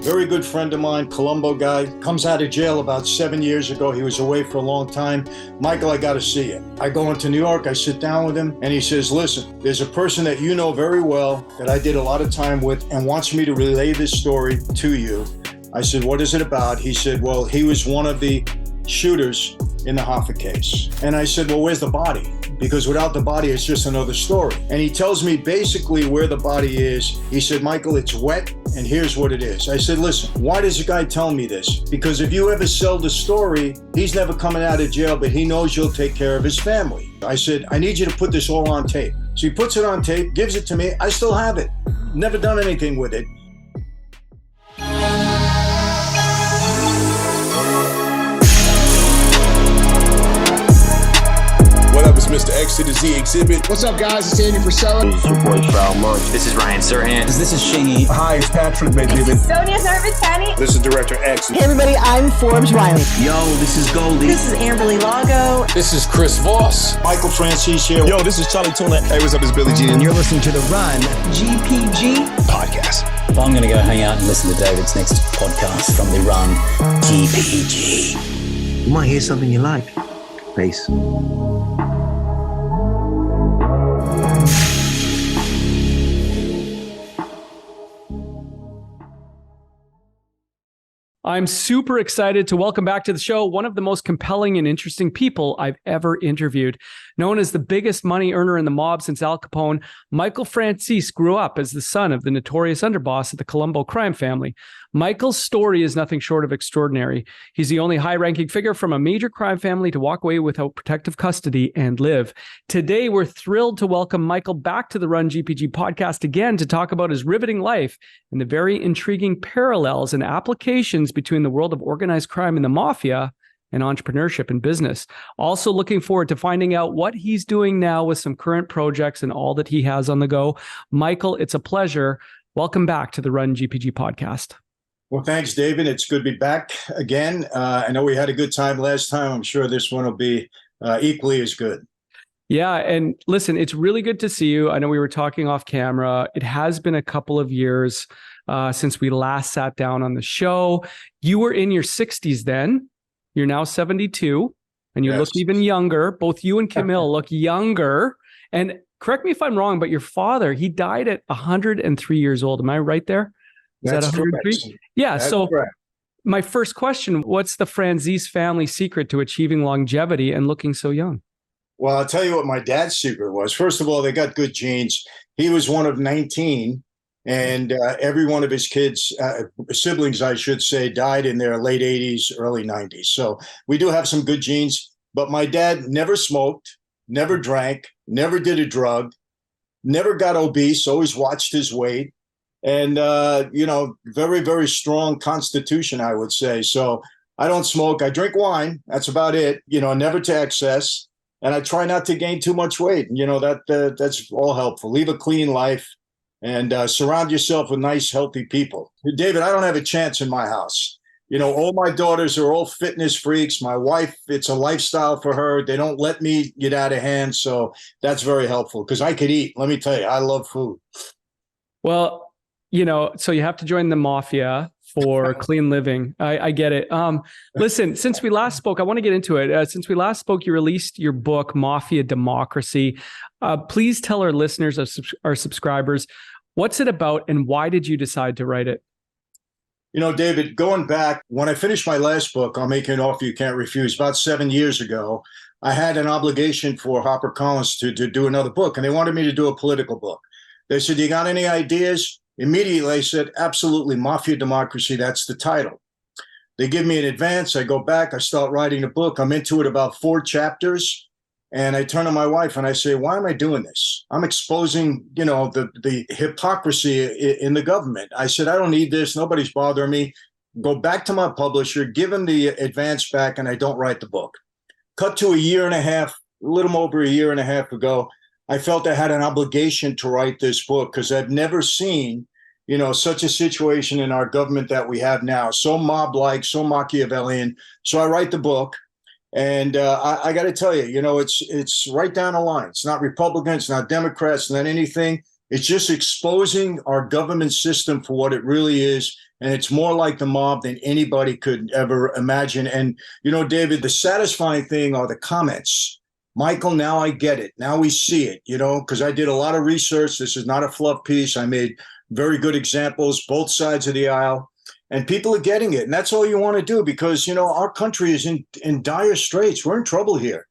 very good friend of mine, Colombo guy, comes out of jail about 7 years ago. He was away for a long time. Michael, I got to see you. I go into New York, I sit down with him, and he says, listen, there's a person that you know very well that I did a lot of time with and wants me to relay this story to you. I said, what is it about? He said, well, he was one of the shooters in the Hoffa case. And I said, well, where's the body? Because without the body, it's just another story. And he tells me basically where the body is. He said, Michael, it's wet, and here's what it is. I said, listen, why does the guy tell me this? Because if you ever sell the story, he's never coming out of jail, but he knows you'll take care of his family. I said, I need you to put this all on tape. So he puts it on tape, gives it to me. I still have it. Never done anything with it. What up, it's Mr. X to the Z Exhibit. What's up, guys? It's Andy Frisella. This is your boy, Foul Monk. This is Ryan Serhant. This is Shingy. Hi, it's Patrick This McNiven. is Sonia Servitani. This is Director X. Hey, everybody, I'm Forbes Riley. Yo, this is Goldie. This is Amberly Lago. This is Chris Voss. Michael Franzese here. Yo, this is Charlie Tuna. Hey, what's up, it's Billy G. And you're listening to the RUN GPG Podcast. Well, I'm going to go hang out and listen to David's next podcast from the RUN GPG. You might hear something you like. Peace. I'm super excited to welcome back to the show one of the most compelling and interesting people I've ever interviewed. Known as the biggest money earner in the mob since Al Capone, Michael Franzese grew up as the son of the notorious underboss of the Colombo crime family. Michael's story is nothing short of extraordinary. He's the only high-ranking figure from a major crime family to walk away without protective custody and live. Today, we're thrilled to welcome Michael back to the RUN GPG podcast again to talk about his riveting life and the very intriguing parallels and applications between the world of organized crime and the Mafia and entrepreneurship and business. Also looking forward to finding out what he's doing now with some current projects and all that he has on the go. Michael, it's a pleasure. Welcome back to the RUN GPG podcast. Well, thanks, David. It's good to be back again. I know we had a good time last time. I'm sure this one will be equally as good. Yeah. And listen, it's really good to see you. I know we were talking off camera. It has been a couple of years since we last sat down on the show. You were in your 60s then. You're now 72 and you look even younger. Both you and Camille look younger. And correct me if I'm wrong, but your father, he died at 103 years old. Am I right there? Is that 103? Yeah. That's so correct. My first question, what's the Franzese family secret to achieving longevity and looking so young? Well, I'll tell you what my dad's secret was. First of all, they got good genes. He was one of 19, and every one of his kids, siblings, I should say, died in their late 80s, early 90s. So we do have some good genes. But my dad never smoked, never drank, never did a drug, never got obese, always watched his weight. And, very, very strong constitution, I would say. So I don't smoke. I drink wine. That's about it. Never to excess. And I try not to gain too much weight. That's all helpful. Live a clean life and surround yourself with nice, healthy people. David, I don't have a chance in my house. All my daughters are all fitness freaks. My wife, it's a lifestyle for her. They don't let me get out of hand. So that's very helpful because I could eat. Let me tell you, I love food. Well, so you have to join the Mafia for clean living. I get it. Listen, since we last spoke, I want to get into it. Since we last spoke, you released your book, Mafia Democracy. Please tell our listeners, our subscribers, what's it about and why did you decide to write it? David, going back, when I finished my last book, I'll Make You an Offer You Can't Refuse, about 7 years ago, I had an obligation for HarperCollins to do another book, and they wanted me to do a political book. They said, you got any ideas? Immediately, I said, absolutely, Mafia Democracy, that's the title. They give me an advance. I go back. I start writing the book. I'm into it about 4 chapters. And I turn to my wife and I say, why am I doing this? I'm exposing, the hypocrisy in the government. I said, I don't need this. Nobody's bothering me. Go back to my publisher, give him the advance back, and I don't write the book. Cut to a year and a half, a little over a year and a half ago, I felt I had an obligation to write this book because I've never seen, such a situation in our government that we have now. So mob-like, so Machiavellian. So I write the book. And I got to tell you, it's right down the line. It's not Republicans, not Democrats, not anything. It's just exposing our government system for what it really is and it's more like the mob than anybody could ever imagine. And, David, the satisfying thing are the comments. Michael, now I get it. Now we see it, because I did a lot of research. This is not a fluff piece. I made very good examples, both sides of the aisle, and people are getting it. And that's all you want to do because, our country is in dire straits. We're in trouble here.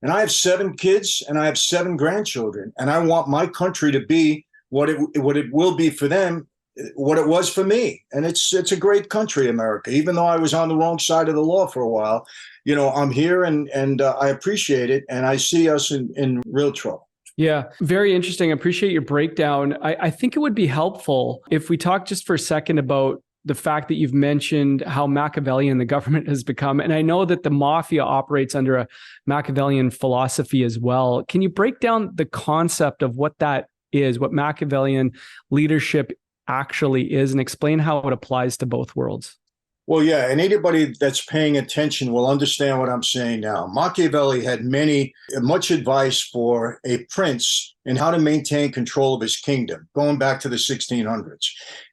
And I have 7 kids and I have 7 grandchildren. And I want my country to be what it will be for them, what it was for me. And it's a great country, America. Even though I was on the wrong side of the law for a while, I'm here and I appreciate it. And I see us in real trouble. Yeah, very interesting. I appreciate your breakdown. I think it would be helpful if we talk just for a second about the fact that you've mentioned how Machiavellian the government has become. And I know that the Mafia operates under a Machiavellian philosophy as well. Can you break down the concept of what that is, what Machiavellian leadership actually is, and explain how it applies to both worlds? Well, yeah, and anybody that's paying attention will understand what I'm saying now. Machiavelli had much advice for a prince in how to maintain control of his kingdom, going back to the 1600s.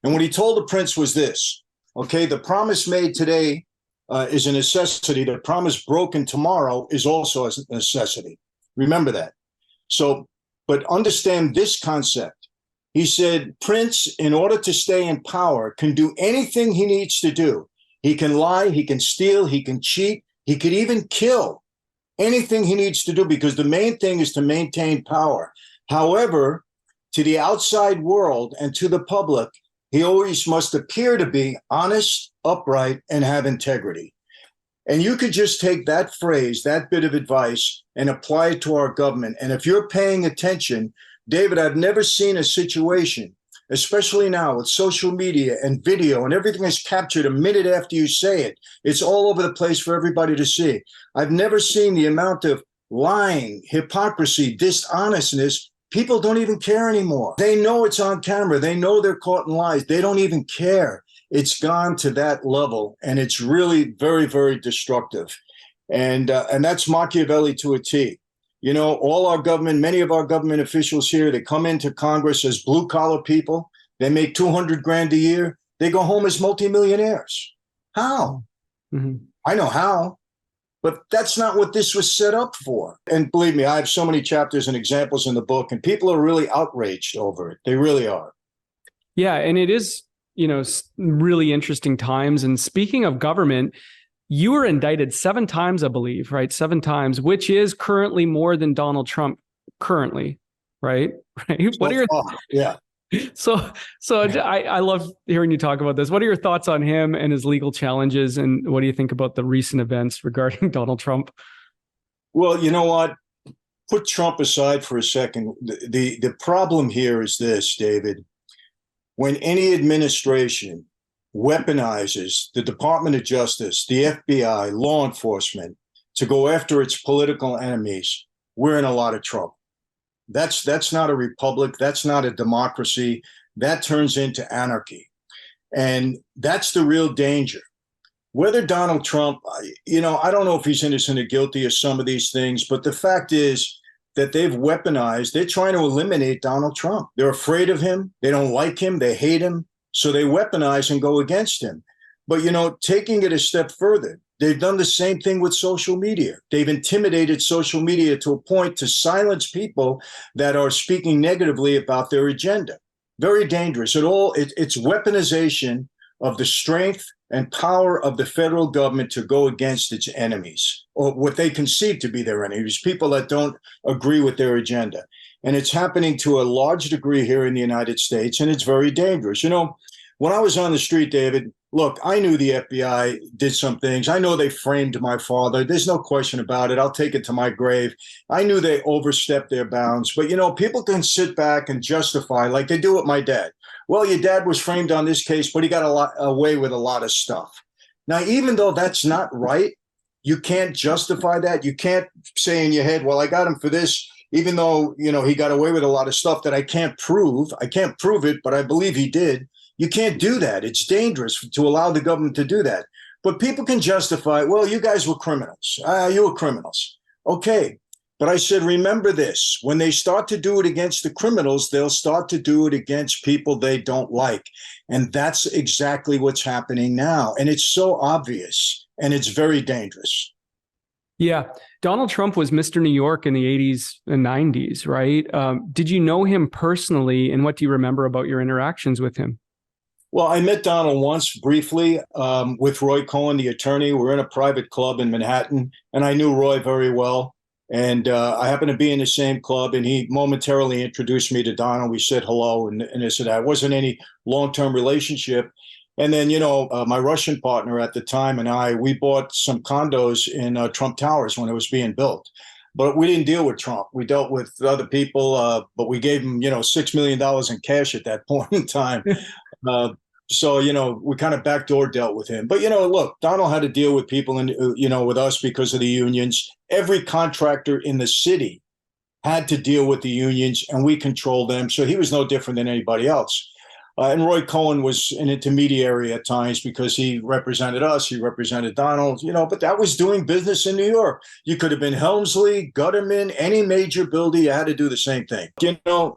And what he told the prince was this, okay, the promise made today is a necessity. The promise broken tomorrow is also a necessity. Remember that. So, but understand this concept. He said, Prince, in order to stay in power, can do anything he needs to do. He can lie, he can steal, he can cheat, he could even kill. Anything he needs to do, because the main thing is to maintain power. However, to the outside world and to the public, he always must appear to be honest, upright, and have integrity. And you could just take that phrase, that bit of advice, and apply it to our government. And if you're paying attention, David, I've never seen a situation, especially now with social media and video, and everything is captured a minute after you say it. It's all over the place for everybody to see. I've never seen the amount of lying, hypocrisy, dishonestness. People don't even care anymore. They know it's on camera. They know they're caught in lies. They don't even care. It's gone to that level, and it's really very, very destructive. And that's Machiavelli to a T. All our government, many of our government officials here, they come into Congress as blue collar people. They make $200,000 a year. They go home as multimillionaires. How? Mm-hmm. I know how, but that's not what this was set up for. And believe me, I have so many chapters and examples in the book, and people are really outraged over it. They really are. Yeah. And it is, really interesting times. And speaking of government, you were indicted 7 times, I believe, right? 7 times, which is currently more than Donald Trump currently, right? Right. What are your yeah. So I love hearing you talk about this. What are your thoughts on him and his legal challenges? And what do you think about the recent events regarding Donald Trump? Well, you know what? Put Trump aside for a second. The problem here is this, David. When any administration weaponizes the Department of Justice, the FBI, law enforcement to go after its political enemies, we're in a lot of trouble. That's not a republic. That's not a democracy. That turns into anarchy. And that's the real danger. Whether Donald Trump, I don't know if he's innocent or guilty of some of these things, but the fact is that they've weaponized, they're trying to eliminate Donald Trump. They're afraid of him. They don't like him. They hate him. So they weaponize and go against him. But, taking it a step further, they've done the same thing with social media. They've intimidated social media to a point to silence people that are speaking negatively about their agenda. Very dangerous. It's weaponization of the strength and power of the federal government to go against its enemies, or what they conceive to be their enemies, people that don't agree with their agenda. And it's happening to a large degree here in the United States, and it's very dangerous. When I was on the street, David, look, I knew the FBI did some things. I know they framed my father. There's no question about it. I'll take it to my grave. I knew they overstepped their bounds. But, people can sit back and justify, like they do with my dad. Well, your dad was framed on this case, but he got away with a lot of stuff. Now, even though that's not right, you can't justify that. You can't say in your head, well, I got him for this, even though, he got away with a lot of stuff that I can't prove. I can't prove it, but I believe he did. You can't do that. It's dangerous to allow the government to do that. But people can justify, well, you guys were criminals. You were criminals. Okay. But I said, remember this, when they start to do it against the criminals, they'll start to do it against people they don't like. And that's exactly what's happening now. And it's so obvious and it's very dangerous. Yeah. Donald Trump was Mr. New York in the 80s and 90s, right? Did you know him personally? And what do you remember about your interactions with him? Well, I met Donald once briefly with Roy Cohn, the attorney. We're in a private club in Manhattan, and I knew Roy very well. And I happened to be in the same club, and he momentarily introduced me to Donald. We said hello, and this and that. It wasn't any long-term relationship. And then, my Russian partner at the time and we bought some condos in Trump Towers when it was being built. But we didn't deal with Trump. We dealt with other people, but we gave him, $6 million in cash at that point in time. So, we kind of backdoor dealt with him. But, look, Donald had to deal with people, with us because of the unions. Every contractor in the city had to deal with the unions, and we controlled them. So he was no different than anybody else. And Roy Cohn was an intermediary at times because he represented us, he represented Donald, but that was doing business in New York. You could have been Helmsley, Gutterman, any major builder, you had to do the same thing.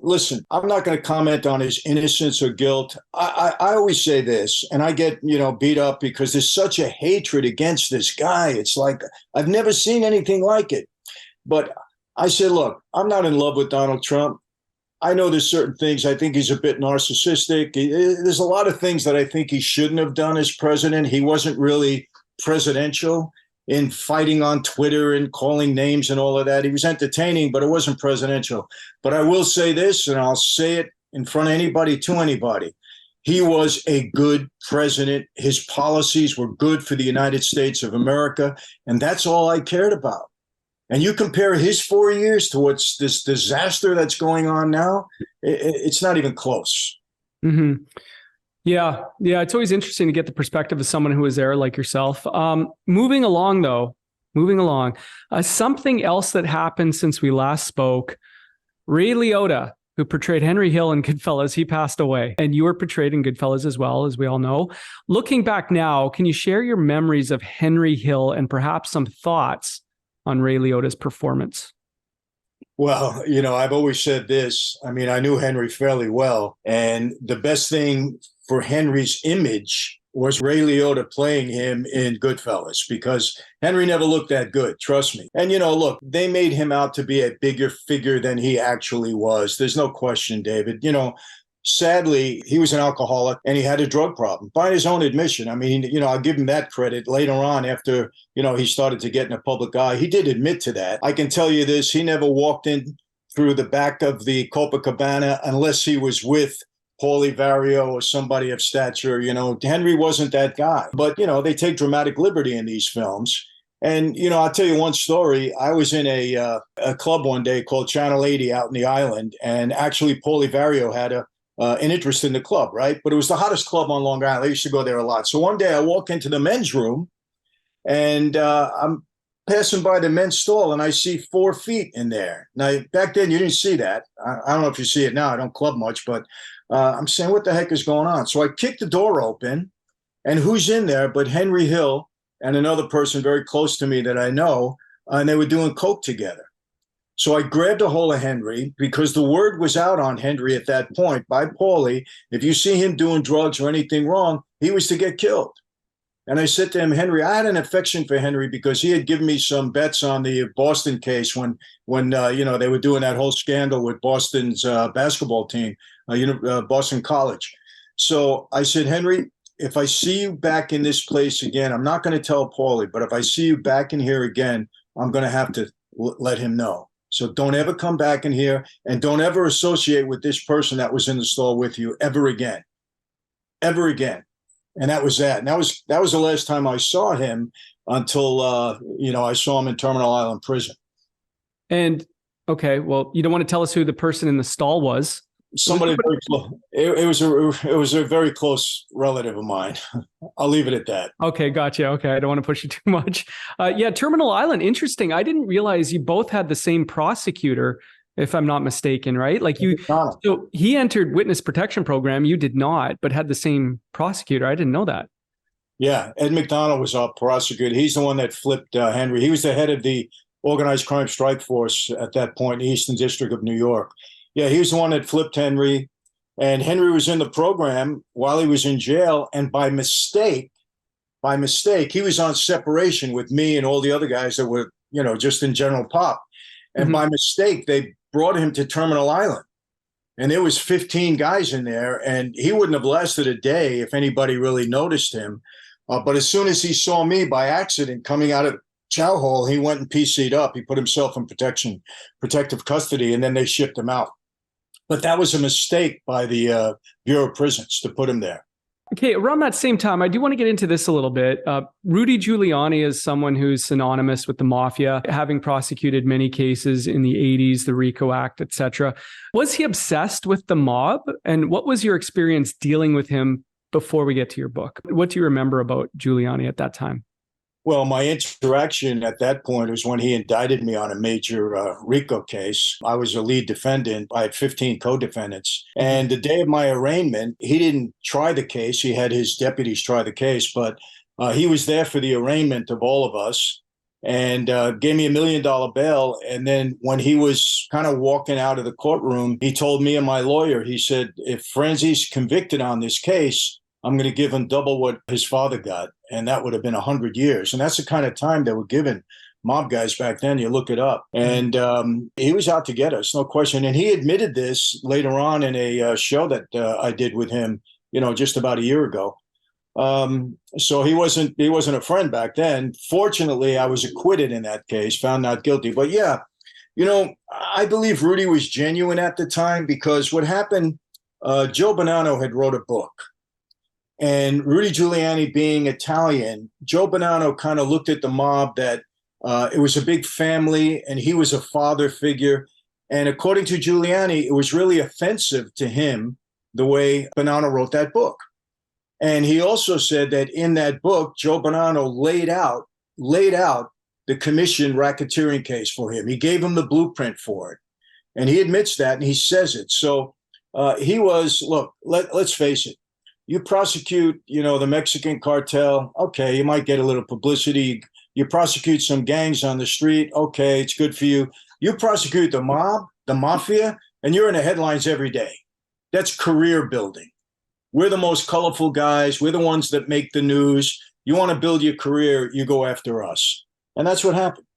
Listen, I'm not going to comment on his innocence or guilt. I always say this, and I get, beat up because there's such a hatred against this guy. It's like, I've never seen anything like it. But I said, look, I'm not in love with Donald Trump. I know there's certain things. I think he's a bit narcissistic. There's a lot of things that I think he shouldn't have done as president. He wasn't really presidential in fighting on Twitter and calling names and all of that. He was entertaining, but it wasn't presidential. But I will say this, and I'll say it in front of anybody, to anybody. He was a good president. His policies were good for the United States of America, and that's all I cared about. And you compare his 4 years to what's this disaster that's going on now, it's not even close. Mm-hmm. Yeah. It's always interesting to get the perspective of someone who was there like yourself. Moving along, something else that happened since we last spoke, Ray Liotta, who portrayed Henry Hill in Goodfellas, he passed away. And you were portrayed in Goodfellas as well, as we all know. Looking back now, can you share your memories of Henry Hill and perhaps some thoughts on Ray Liotta's performance? Well, I've always said this. I mean, I knew Henry fairly well. And the best thing for Henry's image was Ray Liotta playing him in Goodfellas, because Henry never looked that good, trust me. And, look, they made him out to be a bigger figure than he actually was. There's no question, David. Sadly, he was an alcoholic and he had a drug problem by his own admission. I mean, I'll give him that credit later on after, he started to get in the public eye. He did admit to that. I can tell you this, he never walked in through the back of the Copacabana unless he was with Paulie Vario or somebody of stature. Henry wasn't that guy. But, they take dramatic liberty in these films. And, I'll tell you one story. I was in a club one day called Channel 80 out in the island. And actually, Paulie Vario had an interest in the club, right? But it was the hottest club on Long Island. I used to go there a lot. So one day I walk into the men's room and I'm passing by the men's stall and I see 4 feet in there. Now, back then you didn't see that. I don't know if you see it now. I don't club much, but I'm saying, what the heck is going on? So I kick the door open and who's in there but Henry Hill and another person very close to me that I know, and they were doing coke together. So I grabbed a hold of Henry because the word was out on Henry at that point by Paulie. If you see him doing drugs or anything wrong, he was to get killed. And I said to him, Henry, I had an affection for Henry because he had given me some bets on the Boston case when they were doing that whole scandal with Boston's basketball team, Boston College. So I said, Henry, if I see you back in this place again, I'm not going to tell Paulie, but if I see you back in here again, I'm going to have to let him know. So don't ever come back in here and don't ever associate with this person that was in the stall with you ever again. And that was that. And that was the last time I saw him until, I saw him in Terminal Island Prison. And, okay, well, you don't want to tell us who the person in the stall was. Somebody very close. It was a very close relative of mine. I'll leave it at that. Okay, gotcha. Okay, I don't want to push you too much. Terminal Island, interesting. I didn't realize you both had the same prosecutor, if I'm not mistaken, right? Like so he entered witness protection program. You did not, but had the same prosecutor. I didn't know that. Yeah, Ed McDonald was our prosecutor. He's the one that flipped Henry. He was the head of the organized crime strike force at that point in the Eastern District of New York. Yeah, he was the one that flipped Henry. And Henry was in the program while he was in jail. And by mistake, he was on separation with me and all the other guys that were, just in general pop. And by mistake, they brought him to Terminal Island. And there was 15 guys in there, and he wouldn't have lasted a day if anybody really noticed him. But as soon as he saw me by accident coming out of chow hall, he went and PC'd up. He put himself in protective custody, and then they shipped him out. But that was a mistake by the Bureau of Prisons to put him there. Okay, around that same time, I do want to get into this a little bit. Rudy Giuliani is someone who's synonymous with the Mafia, having prosecuted many cases in the 80s, the RICO Act, etc. Was he obsessed with the mob? And what was your experience dealing with him before we get to your book? What do you remember about Giuliani at that time? Well, my interaction at that point was when he indicted me on a major RICO case. I was a lead defendant. I had 15 co-defendants. And the day of my arraignment, he didn't try the case. He had his deputies try the case, but he was there for the arraignment of all of us and gave me $1 million bail. And then when he was kind of walking out of the courtroom, he told me and my lawyer, he said, if Franzese convicted on this case, I'm going to give him double what his father got. And that would have been 100 years. And that's the kind of time they were giving mob guys back then. You look it up. And he was out to get us, no question. And he admitted this later on in a show that I did with him, just about a year ago. So he wasn't a friend back then. Fortunately, I was acquitted in that case, found not guilty. But yeah, I believe Rudy was genuine at the time because what happened, Joe Bonanno had wrote a book. And Rudy Giuliani being Italian, Joe Bonanno kind of looked at the mob that it was a big family and he was a father figure. And according to Giuliani, it was really offensive to him the way Bonanno wrote that book. And he also said that in that book, Joe Bonanno laid out the commission racketeering case for him. He gave him the blueprint for it. And he admits that and he says it. So he was, look, let's face it. You prosecute, the Mexican cartel. Okay, you might get a little publicity. You prosecute some gangs on the street. Okay, it's good for you. You prosecute the mob, the mafia, and you're in the headlines every day. That's career building. We're the most colorful guys. We're the ones that make the news. You want to build your career, you go after us. And that's what happened.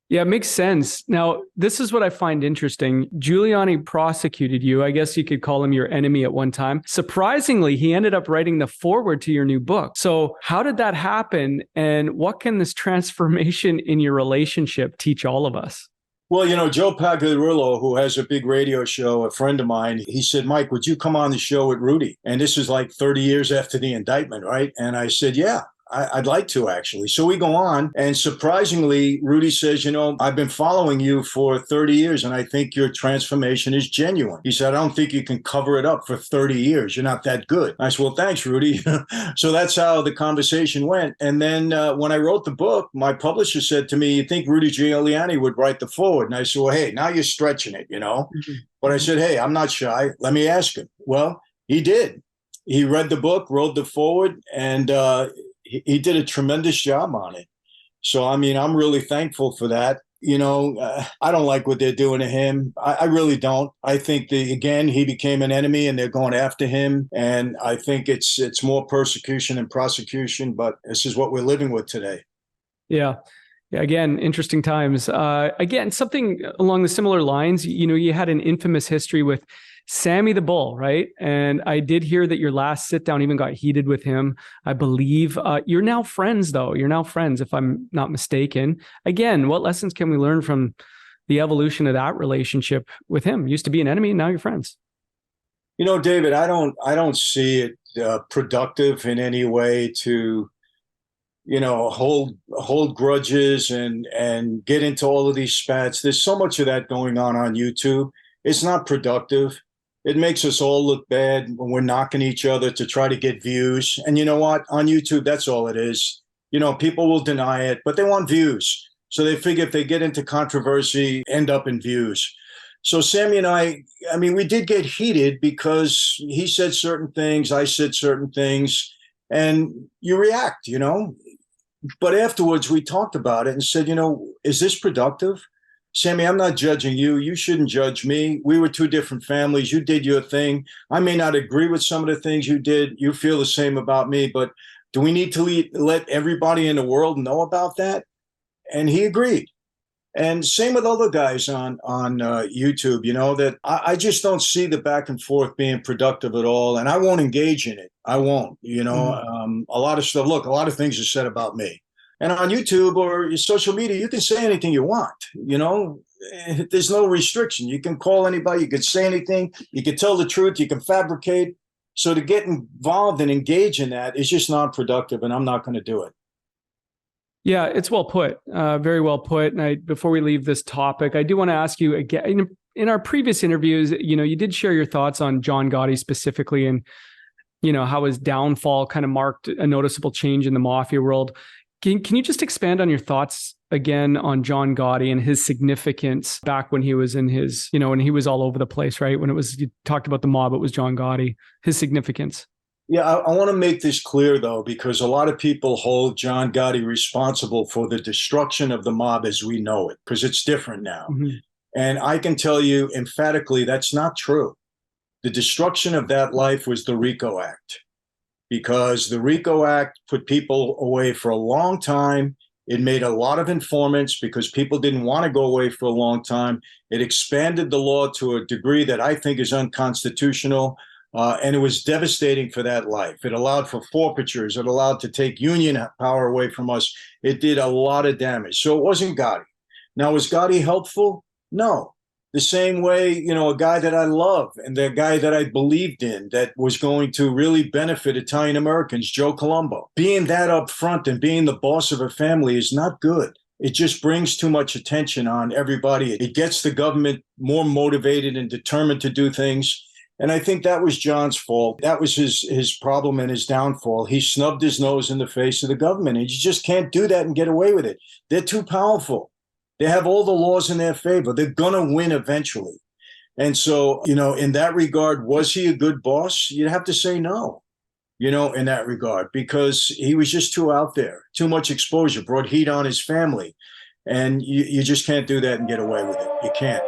Yeah, it makes sense. Now, this is what I find interesting. Giuliani prosecuted you. I guess you could call him your enemy at one time. Surprisingly, he ended up writing the foreword to your new book. So how did that happen? And what can this transformation in your relationship teach all of us? Well, Joe Pagliarulo, who has a big radio show, a friend of mine, he said, Mike, would you come on the show with Rudy? And this is like 30 years after the indictment, right? And I said, yeah. I'd like to, actually. So we go on. And surprisingly, Rudy says, I've been following you for 30 years, and I think your transformation is genuine. He said, I don't think you can cover it up for 30 years. You're not that good. I said, well, thanks, Rudy. So that's how the conversation went. And then when I wrote the book, my publisher said to me, you think Rudy Giuliani would write the foreword? And I said, well, hey, now you're stretching it, But I said, hey, I'm not shy. Let me ask him. Well, he did. He read the book, wrote the foreword, and he did a tremendous job on it. So, I'm really thankful for that. I don't like what they're doing to him. I really don't. I think he became an enemy and they're going after him. And I think it's more persecution than prosecution, but this is what we're living with today. Yeah. Yeah, again, interesting times. Again, something along the similar lines, you had an infamous history with Sammy the Bull, right? And I did hear that your last sit down even got heated with him, I believe. You're now friends, though. You're now friends, if I'm not mistaken. Again, what lessons can we learn from the evolution of that relationship with him? Used to be an enemy, and now you're friends. David, I don't see it productive in any way to hold grudges and get into all of these spats. There's so much of that going on YouTube. It's not productive. It makes us all look bad when we're knocking each other to try to get views. And you know what? On YouTube, that's all it is. People will deny it, but they want views. So they figure if they get into controversy, end up in views. So Sammy and I we did get heated because he said certain things, I said certain things, and you react, But afterwards, we talked about it and said, is this productive? Sammy, I'm not judging you. You shouldn't judge me. We were two different families. You did your thing. I may not agree with some of the things you did. You feel the same about me, but do we need to let everybody in the world know about that? And he agreed. And same with other guys on YouTube, that I just don't see the back and forth being productive at all. And I won't engage in it. I won't, a lot of stuff. Look, a lot of things are said about me. And on YouTube or your social media, you can say anything you want, There's no restriction. You can call anybody. You can say anything. You can tell the truth. You can fabricate. So to get involved and engage in that is just not productive, and I'm not going to do it. Yeah, it's well put, very well put. And before we leave this topic, I do want to ask you again, in our previous interviews, you did share your thoughts on John Gotti specifically and, how his downfall kind of marked a noticeable change in the mafia world. Can you just expand on your thoughts again on John Gotti and his significance back when he was in his, when he was all over the place, right? When you talked about the mob, it was John Gotti, his significance. Yeah, I want to make this clear, though, because a lot of people hold John Gotti responsible for the destruction of the mob as we know it, because it's different now. Mm-hmm. And I can tell you emphatically that's not true. The destruction of that life was the RICO Act, because the RICO Act put people away for a long time. It made a lot of informants because people didn't want to go away for a long time. It expanded the law to a degree that I think is unconstitutional. And it was devastating for that life. It allowed for forfeitures. It allowed to take union power away from us. It did a lot of damage. So it wasn't Gotti. Now, was Gotti helpful? No. The same way, a guy that I love and the guy that I believed in that was going to really benefit Italian Americans, Joe Colombo. Being that up front and being the boss of a family is not good. It just brings too much attention on everybody. It gets the government more motivated and determined to do things. And I think that was John's fault. That was his problem and his downfall. He snubbed his nose in the face of the government. And you just can't do that and get away with it. They're too powerful. They have all the laws in their favor. They're going to win eventually. And so, in that regard, was he a good boss? You'd have to say no, in that regard, because he was just too out there, too much exposure, brought heat on his family. And you just can't do that and get away with it. You can't.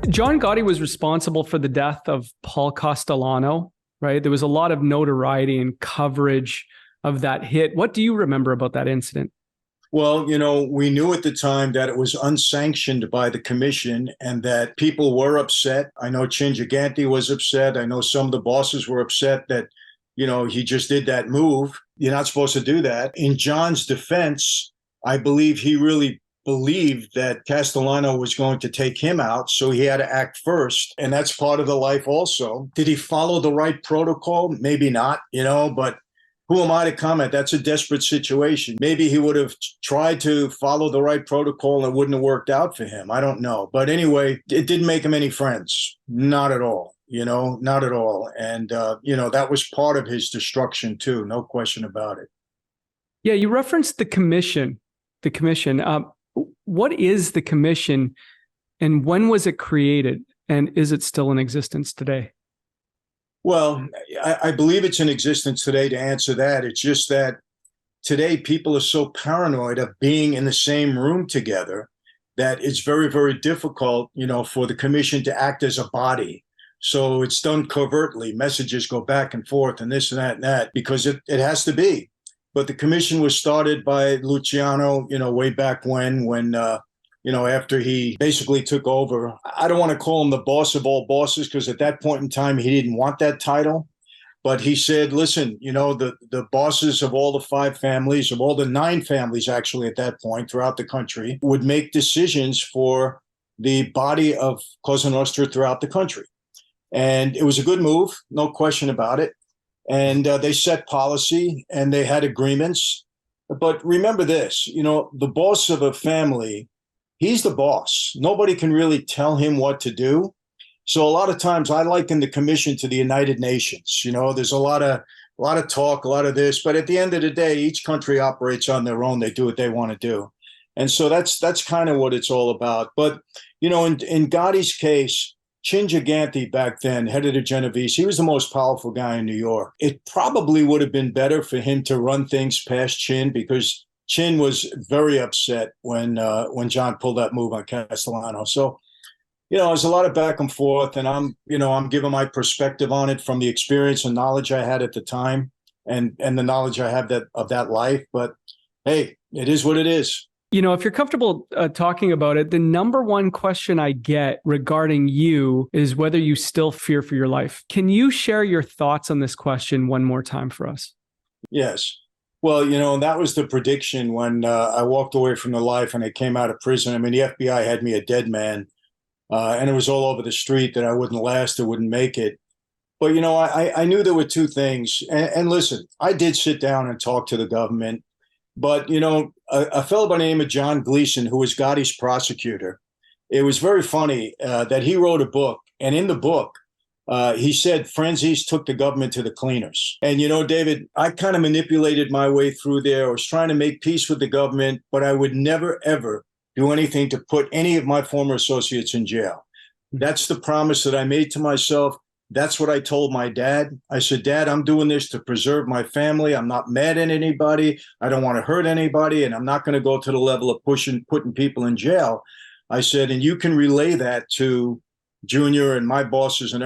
John Gotti was responsible for the death of Paul Castellano, right? There was a lot of notoriety and coverage of that hit. What do you remember about that incident? Well, we knew at the time that it was unsanctioned by the commission and that people were upset. I know Giuliani was upset. I know some of the bosses were upset that, he just did that move. You're not supposed to do that. In John's defense, I believe he really believed that Castellano was going to take him out, so he had to act first. And that's part of the life also. Did he follow the right protocol? Maybe not, but who am I to comment? That's a desperate situation. Maybe he would have tried to follow the right protocol and it wouldn't have worked out for him. I don't know. But anyway, it didn't make him any friends. Not at all, not at all. And, that was part of his destruction too. No question about it. Yeah, you referenced the commission. What is the commission and when was it created? And is it still in existence today? Well, I believe it's in existence today to answer that. It's just that today people are so paranoid of being in the same room together that it's very, very difficult, for the commission to act as a body. So it's done covertly. Messages go back and forth and this and that, because it has to be. But the commission was started by Luciano, way back when, after he basically took over. I don't want to call him the boss of all bosses because at that point in time, he didn't want that title. But he said, listen, the bosses of all the 5 families, of all the 9 families, actually, at that point throughout the country, would make decisions for the body of Cosa Nostra throughout the country. And it was a good move, no question about it. And they set policy and they had agreements. But remember this, the boss of a family, he's the boss. Nobody can really tell him what to do. So a lot of times I liken the commission to the United Nations. There's a lot of talk, a lot of this, but at the end of the day, each country operates on their own. They do what they want to do. And so that's kind of what it's all about. But, in Gotti's case, Chin Gigante back then, head of the Genovese, he was the most powerful guy in New York. It probably would have been better for him to run things past Chin, because Chin was very upset when John pulled that move on Castellano. So, there's a lot of back and forth, and I'm giving my perspective on it from the experience and knowledge I had at the time, and the knowledge I have of that life. But hey, it is what it is. If you're comfortable talking about it, the number one question I get regarding you is whether you still fear for your life. Can you share your thoughts on this question one more time for us? Yes. Well, that was the prediction when I walked away from the life and I came out of prison. I mean, the FBI had me a dead man, and it was all over the street that I wouldn't last, I wouldn't make it. But, I knew there were two things. And listen, I did sit down and talk to the government. But, a fellow by the name of John Gleason, who was Gotti's prosecutor, it was very funny that he wrote a book. And in the book, he said Franzese took the government to the cleaners. And, David, I kind of manipulated my way through there. I was trying to make peace with the government, but I would never, ever do anything to put any of my former associates in jail. That's the promise that I made to myself. That's what I told my dad. I said, Dad, I'm doing this to preserve my family. I'm not mad at anybody. I don't want to hurt anybody. And I'm not going to go to the level of putting people in jail. I said, and you can relay that to Junior and my bosses and,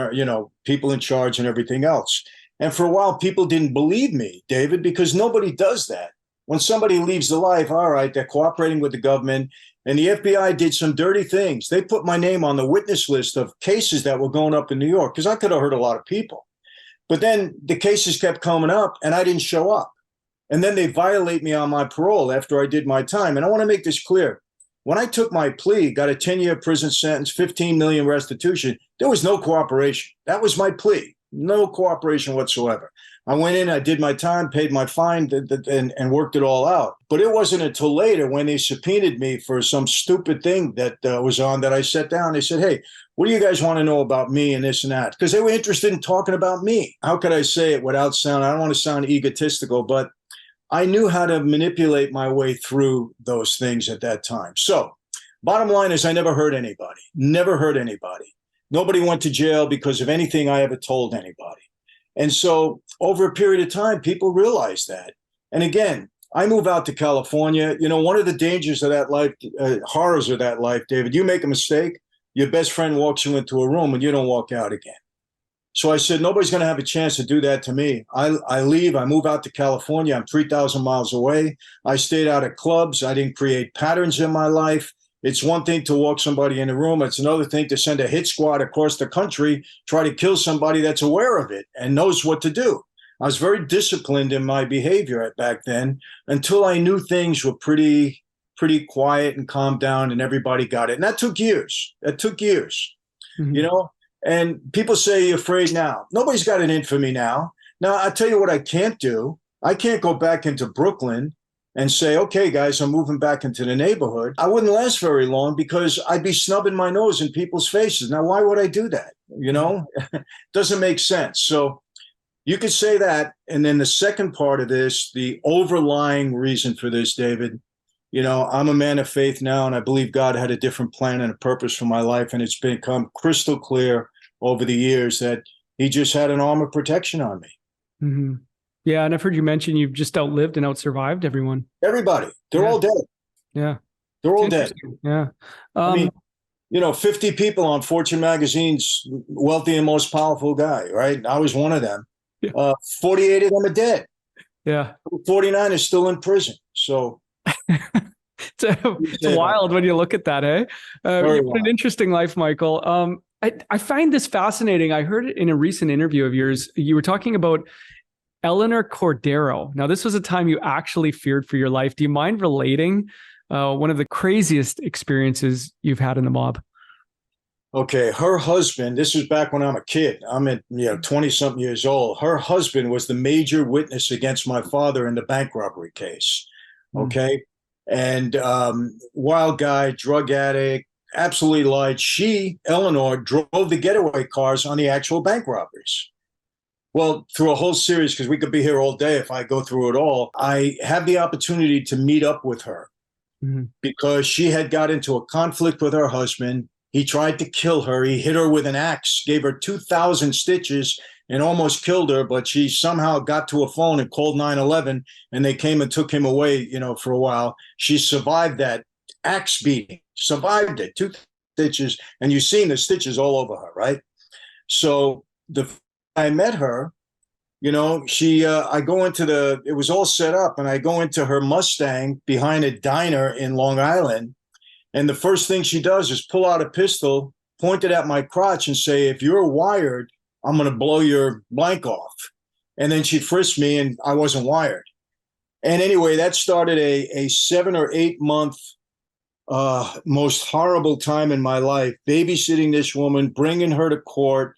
people in charge and everything else. And for a while, people didn't believe me, David, because nobody does that. When somebody leaves the life, all right, they're cooperating with the government. And the FBI did some dirty things. They put my name on the witness list of cases that were going up in New York, because I could have hurt a lot of people. But then the cases kept coming up and I didn't show up. And then they violate me on my parole after I did my time. And I want to make this clear. When I took my plea, got a 10-year prison sentence, 15 million restitution, there was no cooperation. That was my plea. No cooperation whatsoever. I went in, I did my time, paid my fine, and worked it all out. But it wasn't until later when they subpoenaed me for some stupid thing that was on that I sat down. They said, hey, what do you guys want to know about me and this and that? Because they were interested in talking about me. How could I say it without sound? I don't want to sound egotistical, but I knew how to manipulate my way through those things at that time. So bottom line is I never hurt anybody. Never hurt anybody. Nobody went to jail because of anything I ever told anybody. And so over a period of time, people realized that. And again, I move out to California. One of the dangers of that life, horrors of that life, David, you make a mistake, your best friend walks you into a room and you don't walk out again. So I said, nobody's going to have a chance to do that to me. I leave, I move out to California. I'm 3,000 miles away. I stayed out of clubs. I didn't create patterns in my life. It's one thing to walk somebody in a room. It's another thing to send a hit squad across the country, try to kill somebody that's aware of it and knows what to do. I was very disciplined in my behavior back then until I knew things were pretty quiet and calmed down and everybody got it. And that took years. Mm-hmm. And people say you're afraid now. Nobody's got it in for me now. Now, I'll tell you what I can't do. I can't go back into Brooklyn and say, okay, guys, I'm moving back into the neighborhood. I wouldn't last very long because I'd be snubbing my nose in people's faces. Now, why would I do that? Doesn't make sense. So you could say that. And then the second part of this, the overlying reason for this, David, I'm a man of faith now, and I believe God had a different plan and a purpose for my life. And it's become crystal clear over the years that he just had an arm of protection on me. Mm-hmm. Yeah. And I've heard you mention you've just outlived and outsurvived everyone. Everybody. They're all dead. Yeah. They're all dead. Yeah. I mean, 50 people on Fortune magazine's wealthy and most powerful guy, right? I was one of them. Yeah. 48 of them are dead. Yeah. 49 is still in prison. So it's wild when you look at that, eh? You've had an interesting life, Michael. I find this fascinating. I heard it in a recent interview of yours. You were talking about Eleanor Cordero. Now, this was a time you actually feared for your life. Do you mind relating one of the craziest experiences you've had in the mob? Okay, her husband, this was back when I'm a kid. I'm at 20-something years old. Her husband was the major witness against my father in the bank robbery case. Okay. And wild guy, drug addict, absolutely lied. She, Eleanor, drove the getaway cars on the actual bank robberies. Well, through a whole series, because we could be here all day if I go through it all, I had the opportunity to meet up with her because she had got into a conflict with her husband. He tried to kill her. He hit her with an axe, gave her 2,000 stitches and almost killed her, but she somehow got to a phone and called 911, and they came and took him away, for a while. She survived that axe beating, survived it, 2 stitches, and you've seen the stitches all over her, right? So I met her, I go into it was all set up, and I go into her Mustang behind a diner in Long Island. And the first thing she does is pull out a pistol, point it at my crotch and say, if you're wired, I'm going to blow your blank off. And then she frisked me and I wasn't wired. And anyway, that started a 7 or 8 month most horrible time in my life, babysitting this woman, bringing her to court,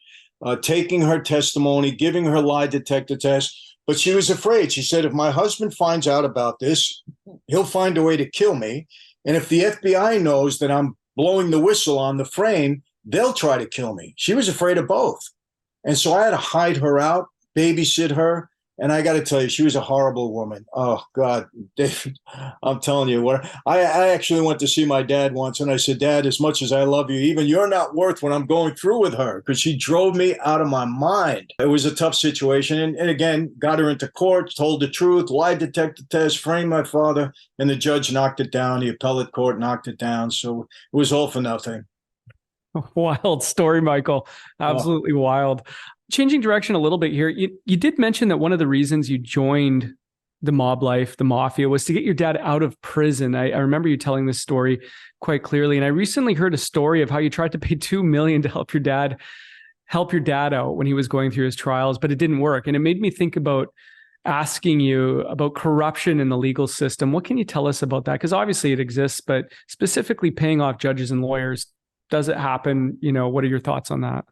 taking her testimony, giving her lie detector test. But she was afraid. She said, if my husband finds out about this, he'll find a way to kill me. And if the FBI knows that I'm blowing the whistle on the frame, they'll try to kill me. She was afraid of both. And so I had to hide her out, babysit her. And I got to tell you, she was a horrible woman. Oh, God, David, I'm telling you what. I actually went to see my dad once, and I said, Dad, as much as I love you, even you're not worth what I'm going through with her, because she drove me out of my mind. It was a tough situation. And again, got her into court, told the truth, lie detector test, framed my father, and the judge knocked it down. The appellate court knocked it down. So it was all for nothing. Wild story, Michael. Absolutely wild. Changing direction a little bit here, you did mention that one of the reasons you joined the mob life, the Mafia, was to get your dad out of prison. I remember you telling this story quite clearly. And I recently heard a story of how you tried to pay $2 million to help your dad out when he was going through his trials, but it didn't work. And it made me think about asking you about corruption in the legal system. What can you tell us about that? Because obviously it exists, but specifically paying off judges and lawyers, does it happen? What are your thoughts on that?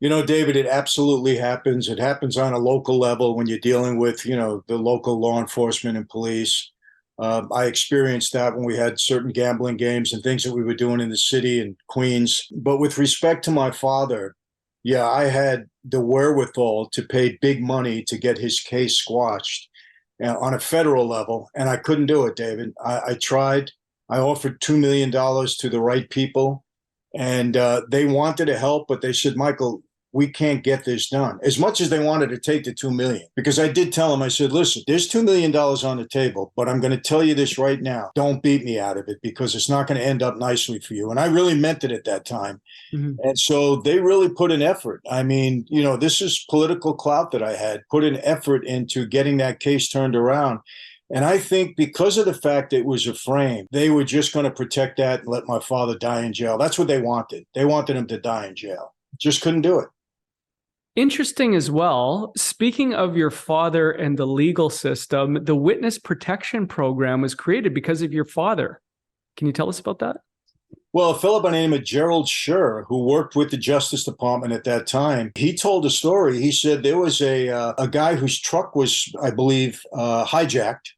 David, it absolutely happens. It happens on a local level when you're dealing with, the local law enforcement and police. I experienced that when we had certain gambling games and things that we were doing in the city and Queens. But with respect to my father, yeah, I had the wherewithal to pay big money to get his case squashed on a federal level. And I couldn't do it, David. I tried. I offered $2 million to the right people. And they wanted to help, but they said, Michael, we can't get this done. As much as they wanted to take the $2 million, because I did tell them, I said, listen, there's $2 million on the table, but I'm going to tell you this right now. Don't beat me out of it, because it's not going to end up nicely for you. And I really meant it at that time. Mm-hmm. And so they really put an effort. I mean, this is political clout that I had, put an effort into getting that case turned around. And I think because of the fact that it was a frame, they were just going to protect that and let my father die in jail. That's what they wanted. They wanted him to die in jail. Just couldn't do it. Interesting as well. Speaking of your father and the legal system, the witness protection program was created because of your father. Can you tell us about that? Well, a fellow by the name of Gerald Scher, who worked with the Justice Department at that time, he told a story. He said there was a guy whose truck was, I believe, hijacked,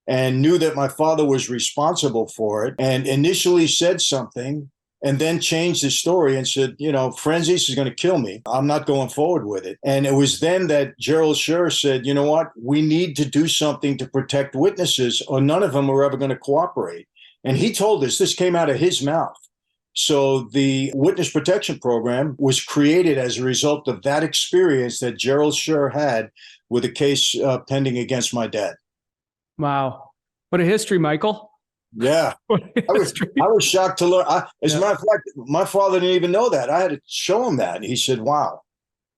and knew that my father was responsible for it, and initially said something, and then changed his story and said, Franzese is going to kill me. I'm not going forward with it. And it was then that Gerald Scher said, you know what? We need to do something to protect witnesses, or none of them are ever going to cooperate. And he told us, this came out of his mouth. So the witness protection program was created as a result of that experience that Gerald Scher had with a case pending against my dad. Wow. What a history, Michael. Yeah. I was shocked to learn. As a matter of fact, my father didn't even know that. I had to show him that. And he said, wow,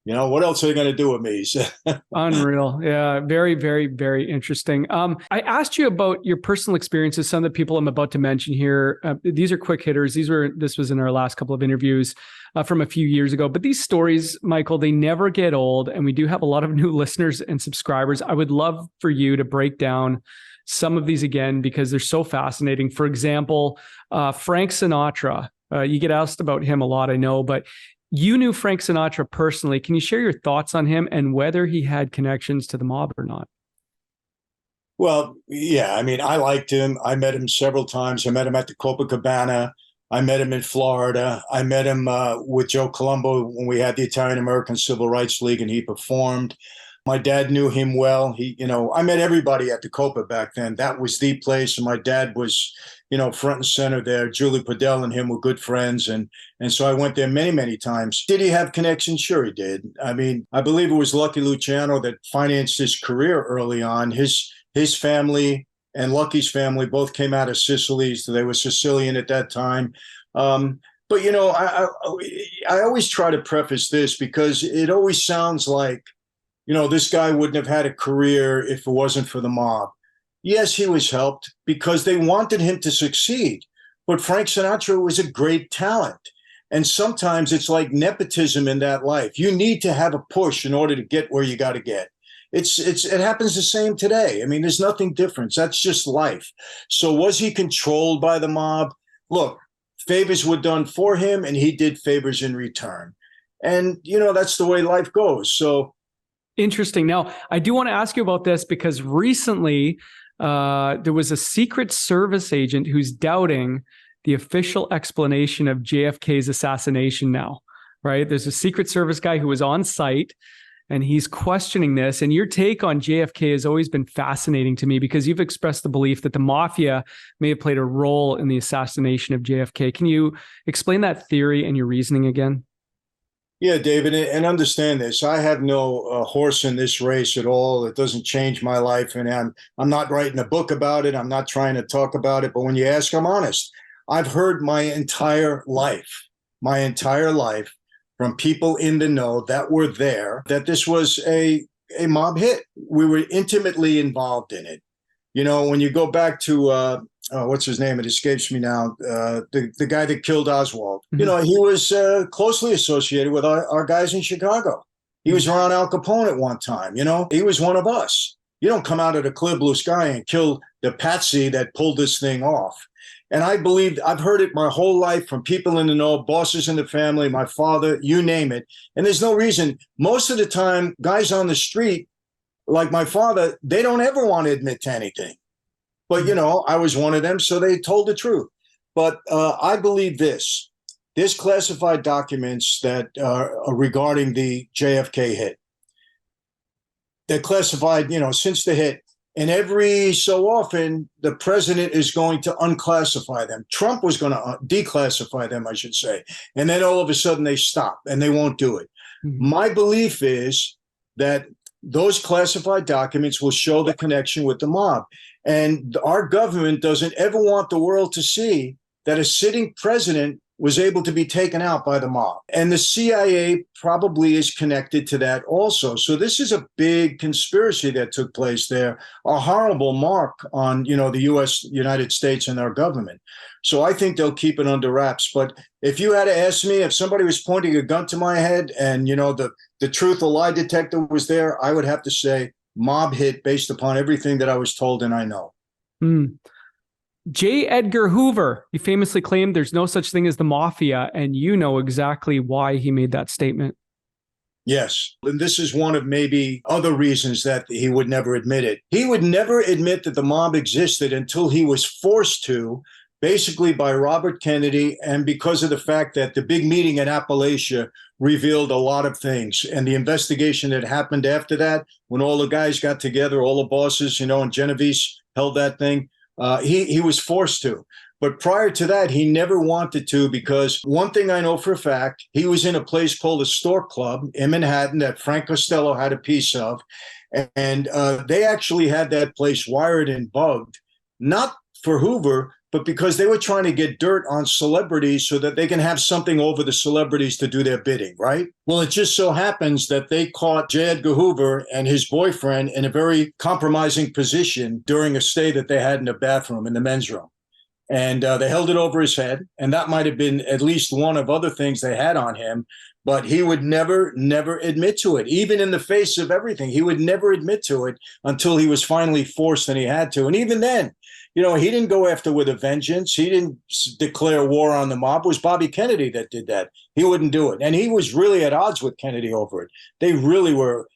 what else are they going to do with me? He said, unreal. Yeah. Very, very, very interesting. I asked you about your personal experiences. Some of the people I'm about to mention here, these are quick hitters. This was in our last couple of interviews from a few years ago. But these stories, Michael, they never get old. And we do have a lot of new listeners and subscribers. I would love for you to break down some of these again, because they're so fascinating. For example, Frank Sinatra, you get asked about him a lot, I know, but you knew Frank Sinatra personally. Can you share your thoughts on him and whether he had connections to the mob or not? Well, yeah, I mean, I liked him. I met him several times. I met him at the Copacabana. I met him in Florida. I met him with Joe Colombo when we had the Italian-American Civil Rights League, and he performed. My dad knew him well. I met everybody at the Copa back then. That was the place. And my dad was, front and center there. Julie Podell and him were good friends. And so I went there many, many times. Did he have connections? Sure he did. I mean, I believe it was Lucky Luciano that financed his career early on. His family and Lucky's family both came out of Sicily. So they were Sicilian at that time. But, I always try to preface this because it always sounds like, this guy wouldn't have had a career if it wasn't for the mob. Yes, he was helped because they wanted him to succeed. But Frank Sinatra was a great talent. And sometimes it's like nepotism in that life. You need to have a push in order to get where you got to get. It happens the same today. I mean, there's nothing different. That's just life. So was he controlled by the mob? Look, favors were done for him and he did favors in return. And, that's the way life goes. So interesting. Now, I do want to ask you about this because recently there was a Secret Service agent who's doubting the official explanation of JFK's assassination now, right? There's a Secret Service guy who was on site and he's questioning this. And your take on JFK has always been fascinating to me because you've expressed the belief that the Mafia may have played a role in the assassination of JFK. Can you explain that theory and your reasoning again? Yeah, David, and understand this. I have no horse in this race at all. It doesn't change my life, and I'm not writing a book about it. I'm not trying to talk about it. But when you ask, I'm honest. I've heard my entire life from people in the know that were there that this was a mob hit. We were intimately involved in it. When you go back to what's his name? It escapes me now. The guy that killed Oswald. Mm-hmm. He was closely associated with our guys in Chicago. He was around Al Capone at one time. He was one of us. You don't come out of the clear blue sky and kill the patsy that pulled this thing off. And I believe I've heard it my whole life from people in the know, bosses in the family, my father, you name it. And there's no reason. Most of the time, guys on the street, like my father, they don't ever want to admit to anything. But, I was one of them, so they told the truth. But I believe this. There's classified documents that are regarding the JFK hit. They're classified, since the hit. And every so often, the president is going to unclassify them. Trump was going to declassify them, I should say. And then all of a sudden they stop and they won't do it. Mm-hmm. My belief is that those classified documents will show the connection with the mob. And our government doesn't ever want the world to see that a sitting president was able to be taken out by the mob. And the CIA probably is connected to that also. So this is a big conspiracy that took place there, a horrible mark on, the United States and our government. So I think they'll keep it under wraps. But if you had to ask me, if somebody was pointing a gun to my head and, the truth or lie detector was there, I would have to say mob hit based upon everything that I was told and I know. J. Edgar Hoover, he famously claimed there's no such thing as the Mafia, and you know exactly why he made that statement. Yes. And this is one of maybe other reasons that he would never admit it. He would never admit that the mob existed until he was forced to, basically by Robert Kennedy, and because of the fact that the big meeting in Appalachia revealed a lot of things. And the investigation that happened after that, when all the guys got together, all the bosses, and Genovese held that thing, he was forced to. But prior to that, he never wanted to, because one thing I know for a fact, he was in a place called the Stork Club in Manhattan that Frank Costello had a piece of. And they actually had that place wired and bugged, not for Hoover, but because they were trying to get dirt on celebrities so that they can have something over the celebrities to do their bidding, right? Well, it just so happens that they caught J. Edgar Hoover and his boyfriend in a very compromising position during a stay that they had in the bathroom, in the men's room. And they held it over his head. And that might have been at least one of other things they had on him. But he would never admit to it, even in the face of everything. He would never admit to it until he was finally forced and he had to. And even then, he didn't go after with a vengeance. He didn't declare war on the mob. It was Bobby Kennedy that did that. He wouldn't do it. And he was really at odds with Kennedy over it. They really were,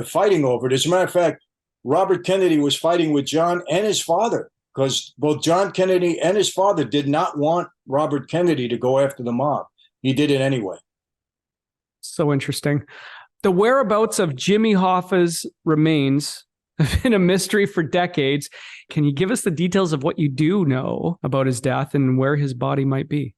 fighting over it. As a matter of fact, Robert Kennedy was fighting with John and his father because both John Kennedy and his father did not want Robert Kennedy to go after the mob. He did it anyway. So interesting. The whereabouts of Jimmy Hoffa's remains have been a mystery for decades. Can you give us the details of what you do know about his death and where his body might be?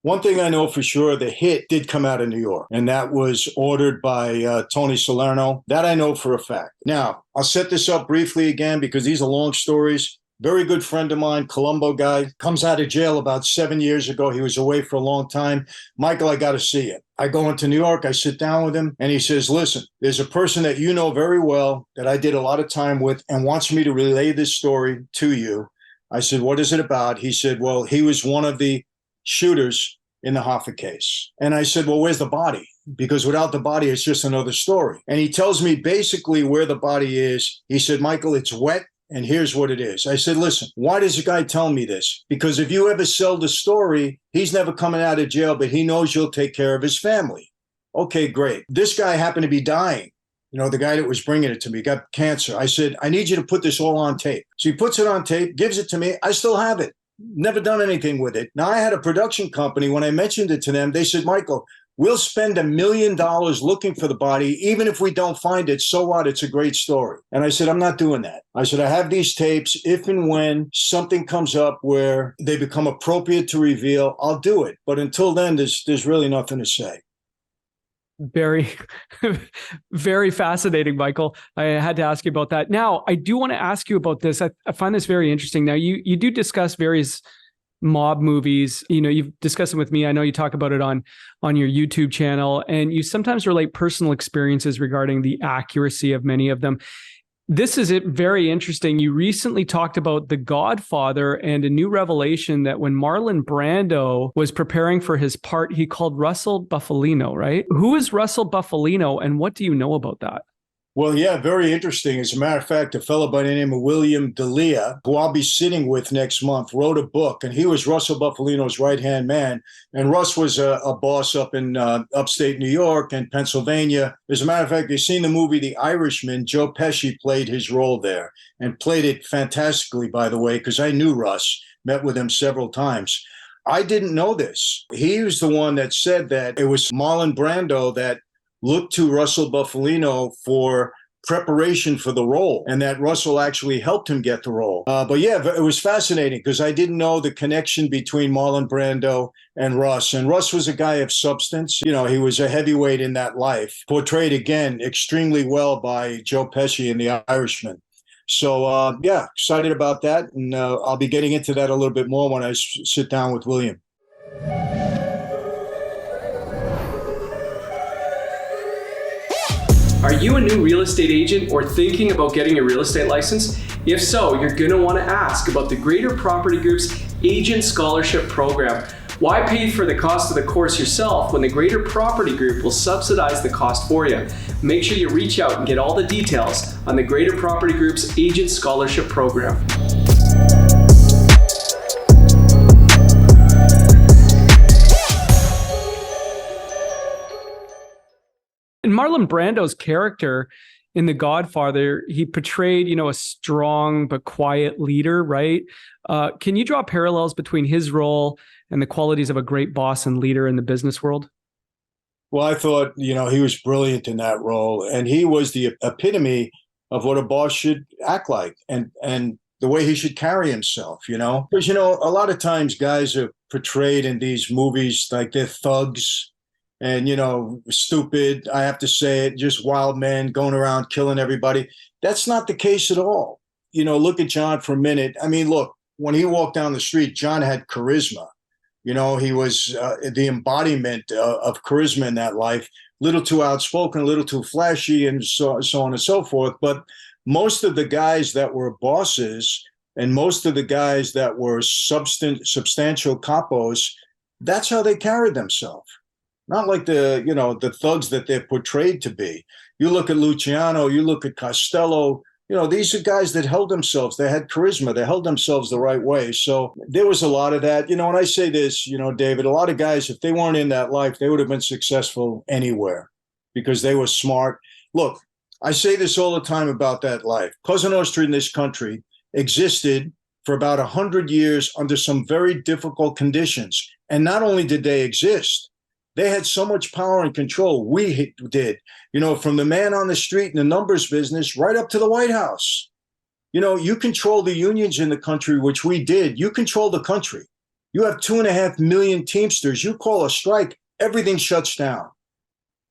One thing I know for sure, the hit did come out of New York, and that was ordered by Tony Salerno. That I know for a fact. Now, I'll set this up briefly again because these are long stories. Very good friend of mine, Colombo guy, comes out of jail about 7 years ago. He was away for a long time. Michael, I got to see you. I go into New York, I sit down with him, and he says, listen, there's a person that you know very well that I did a lot of time with and wants me to relay this story to you. I said, what is it about? He said, well, he was one of the shooters in the Hoffa case. And I said, well, where's the body? Because without the body, it's just another story. And he tells me basically where the body is. He said, Michael, it's wet. And here's what it is. I said, listen, why does the guy tell me this? Because if you ever sell the story, he's never coming out of jail, but he knows you'll take care of his family. Okay, great. This guy happened to be dying. You know, the guy that was bringing it to me got cancer. I said, I need you to put this all on tape. So he puts it on tape, gives it to me. I still have it. Never done anything with it. Now, I had a production company. When I mentioned it to them, they said, Michael, we'll spend $1 million looking for the body. Even if we don't find it, so what? It's a great story. And I said, I'm not doing that. I said, I have these tapes. If and when something comes up where they become appropriate to reveal, I'll do it. But until then, there's really nothing to say. Very, very fascinating, Michael. I had to ask you about that. Now, I do want to ask you about this. I find this very interesting. Now, you do discuss various mob movies. You know, you've discussed them with me. I know you talk about it on your YouTube channel, and you sometimes relate personal experiences regarding the accuracy of many of them. This is very interesting. You recently talked about The Godfather and a new revelation that when Marlon Brando was preparing for his part, he called Russell Bufalino, right? Who is Russell Bufalino, and what do you know about that? Well, yeah, very interesting. As a matter of fact, a fellow by the name of William D'Elia, who I'll be sitting with next month, wrote a book, and he was Russell Bufalino's right-hand man. And Russ was a boss up in upstate New York and Pennsylvania. As a matter of fact, you've seen the movie The Irishman. Joe Pesci played his role there and played it fantastically, by the way, because I knew Russ, met with him several times. I didn't know this. He was the one that said that it was Marlon Brando that looked to Russell Bufalino for preparation for the role, and that Russell actually helped him get the role. But yeah, it was fascinating because I didn't know the connection between Marlon Brando and Russ. And Russ was a guy of substance. You know, he was a heavyweight in that life, portrayed again extremely well by Joe Pesci in The Irishman. So yeah, excited about that. And I'll be getting into that a little bit more when I sit down with William. Are you a new real estate agent or thinking about getting a real estate license? If so, you're going to want to ask about the Greater Property Group's Agent Scholarship Program. Why pay for the cost of the course yourself when the Greater Property Group will subsidize the cost for you? Make sure you reach out and get all the details on the Greater Property Group's Agent Scholarship Program. In Marlon Brando's character in The Godfather, he portrayed, a strong but quiet leader, right? Can you draw parallels between his role and the qualities of a great boss and leader in the business world? Well, I thought, he was brilliant in that role, and he was the epitome of what a boss should act like and the way he should carry himself, Because, a lot of times guys are portrayed in these movies like they're thugs. And, stupid, I have to say it, just wild men going around killing everybody. That's not the case at all. Look at John for a minute. I mean, look, when he walked down the street, John had charisma. He was the embodiment of charisma in that life, a little too outspoken, a little too flashy, and so on and so forth. But most of the guys that were bosses and most of the guys that were substantial capos, that's how they carried themselves. Not like the thugs that they're portrayed to be. You look at Luciano, you look at Costello, these are guys that held themselves. They had charisma. They held themselves the right way. So there was a lot of that. When I say this, David, a lot of guys, if they weren't in that life, they would have been successful anywhere because they were smart. Look, I say this all the time about that life. Cosa Nostra in this country existed for about 100 years under some very difficult conditions. And not only did they exist, they had so much power and control. We did, from the man on the street in the numbers business right up to the White House. You control the unions in the country, which we did. You control the country. You have 2.5 million Teamsters. You call a strike, everything shuts down.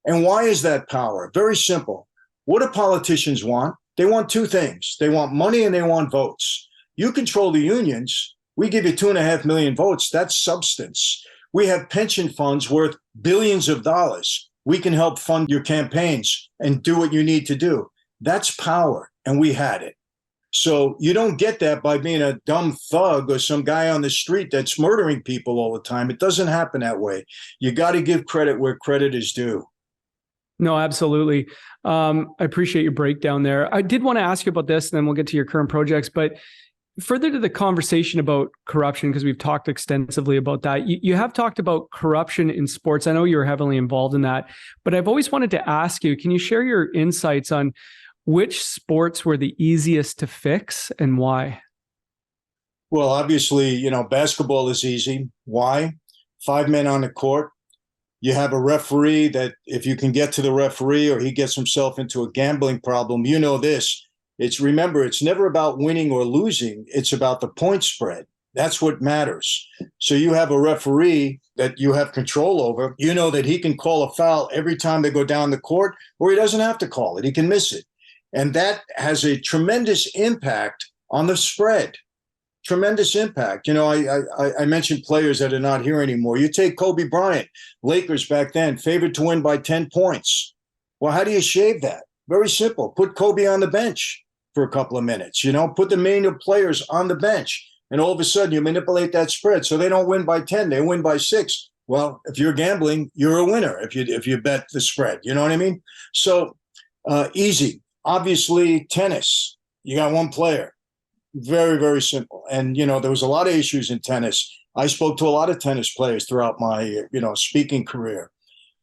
And why is that power? Very simple. What do politicians want? They want two things. They want money and they want votes. You control the unions. We give you 2.5 million votes. That's substance. We have pension funds worth billions of dollars. We can help fund your campaigns and do what you need to do. That's power, and we had it. So you don't get that by being a dumb thug or some guy on the street that's murdering people all the time. It doesn't happen that way. You got to give credit where credit is due. No, absolutely. I appreciate your breakdown there. I did want to ask you about this, and then we'll get to your current projects. But further to the conversation about corruption, because we've talked extensively about that, you have talked about corruption in sports. I know you're heavily involved in that, but I've always wanted to ask you, can you share your insights on which sports were the easiest to fix and why? Well, obviously, basketball is easy. Why? 5 men on the court. You have a referee that if you can get to the referee or he gets himself into a gambling problem, this. Remember, it's never about winning or losing. It's about the point spread. That's what matters. So you have a referee that you have control over. You know that he can call a foul every time they go down the court, or he doesn't have to call it. He can miss it. And that has a tremendous impact on the spread. Tremendous impact. I mentioned players that are not here anymore. You take Kobe Bryant, Lakers back then, favored to win by 10 points. Well, how do you shave that? Very simple. Put Kobe on the bench for a couple of minutes, put the main players on the bench. And all of a sudden you manipulate that spread. So they don't win by 10, they win by 6. Well, if you're gambling, you're a winner if you bet the spread. You know what I mean? So easy. Obviously, tennis, you got one player. Very, very simple. And, there was a lot of issues in tennis. I spoke to a lot of tennis players throughout my, speaking career.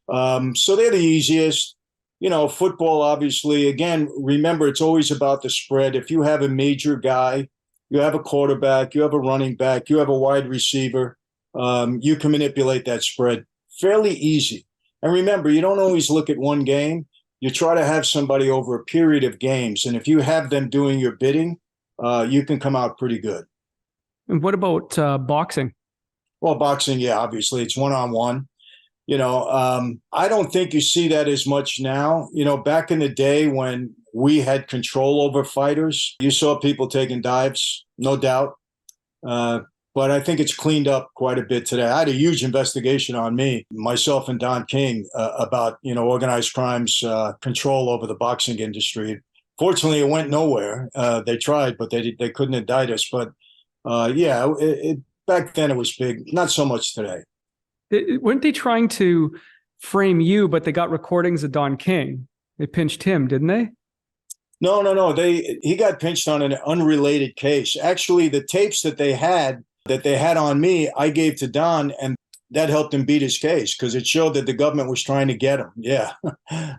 So they're the easiest. Football, obviously, again, remember, it's always about the spread. If you have a major guy, you have a quarterback, you have a running back, you have a wide receiver, you can manipulate that spread fairly easy. And remember, you don't always look at one game. You try to have somebody over a period of games. And if you have them doing your bidding, you can come out pretty good. And what about boxing? Well, boxing, yeah, obviously, it's one-on-one. I don't think you see that as much now. Back in the day when we had control over fighters, you saw people taking dives, no doubt. But I think it's cleaned up quite a bit today. I had a huge investigation on me, myself and Don King, about, organized crime's control over the boxing industry. Fortunately, it went nowhere. They tried, but they couldn't indict us. But back then it was big. Not so much today. Weren't they trying to frame you, but they got recordings of Don King? They pinched him, didn't they? No. He got pinched on an unrelated case. Actually, the tapes that they had on me, I gave to Don, and that helped him beat his case because it showed that the government was trying to get him. Yeah.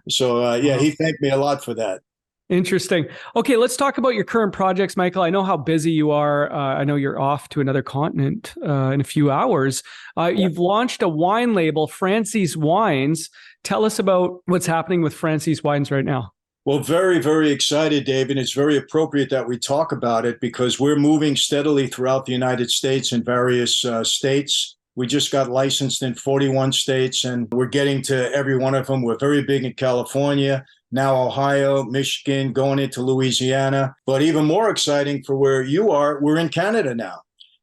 So, he thanked me a lot for that. Interesting. Okay, let's talk about your current projects, Michael. I know how busy you are. I know you're off to another continent in a few hours. You've launched a wine label, Franzese Wines. Tell us about what's happening with Franzese Wines right now. Well, very, very excited, Dave, and it's very appropriate that we talk about it because we're moving steadily throughout the United States in various states. We just got licensed in 41 states, and we're getting to every one of them. We're very big in California, now Ohio, Michigan, going into Louisiana. But even more exciting for where you are, we're in Canada now.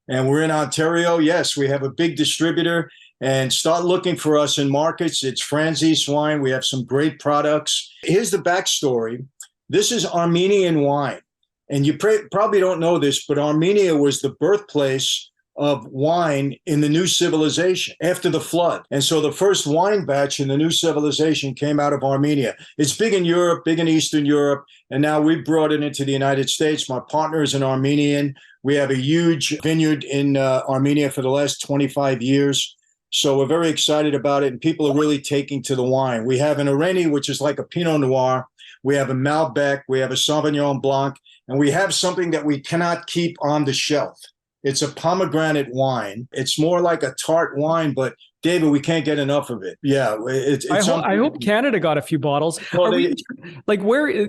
And we're in Ontario. Yes, we have a big distributor. And start looking for us in markets. It's Franzese Wine. We have some great products. Here's the backstory. This is Armenian wine. And you probably don't know this, but Armenia was the birthplace of wine in the new civilization after the flood. And so the first wine batch in the new civilization came out of Armenia. It's big in Europe, big in Eastern Europe. And now we've brought it into the United States. My partner is an Armenian. We have a huge vineyard in Armenia for the last 25 years. So we're very excited about it, and people are really taking to the wine. We have an Oreni, which is like a Pinot Noir. We have a Malbec. We have a Sauvignon Blanc. and we have something that we cannot keep on the shelf. It's a pomegranate wine. It's more like a tart wine, but David, we can't get enough of it. Yeah, I hope Canada got a few bottles. Well, Where?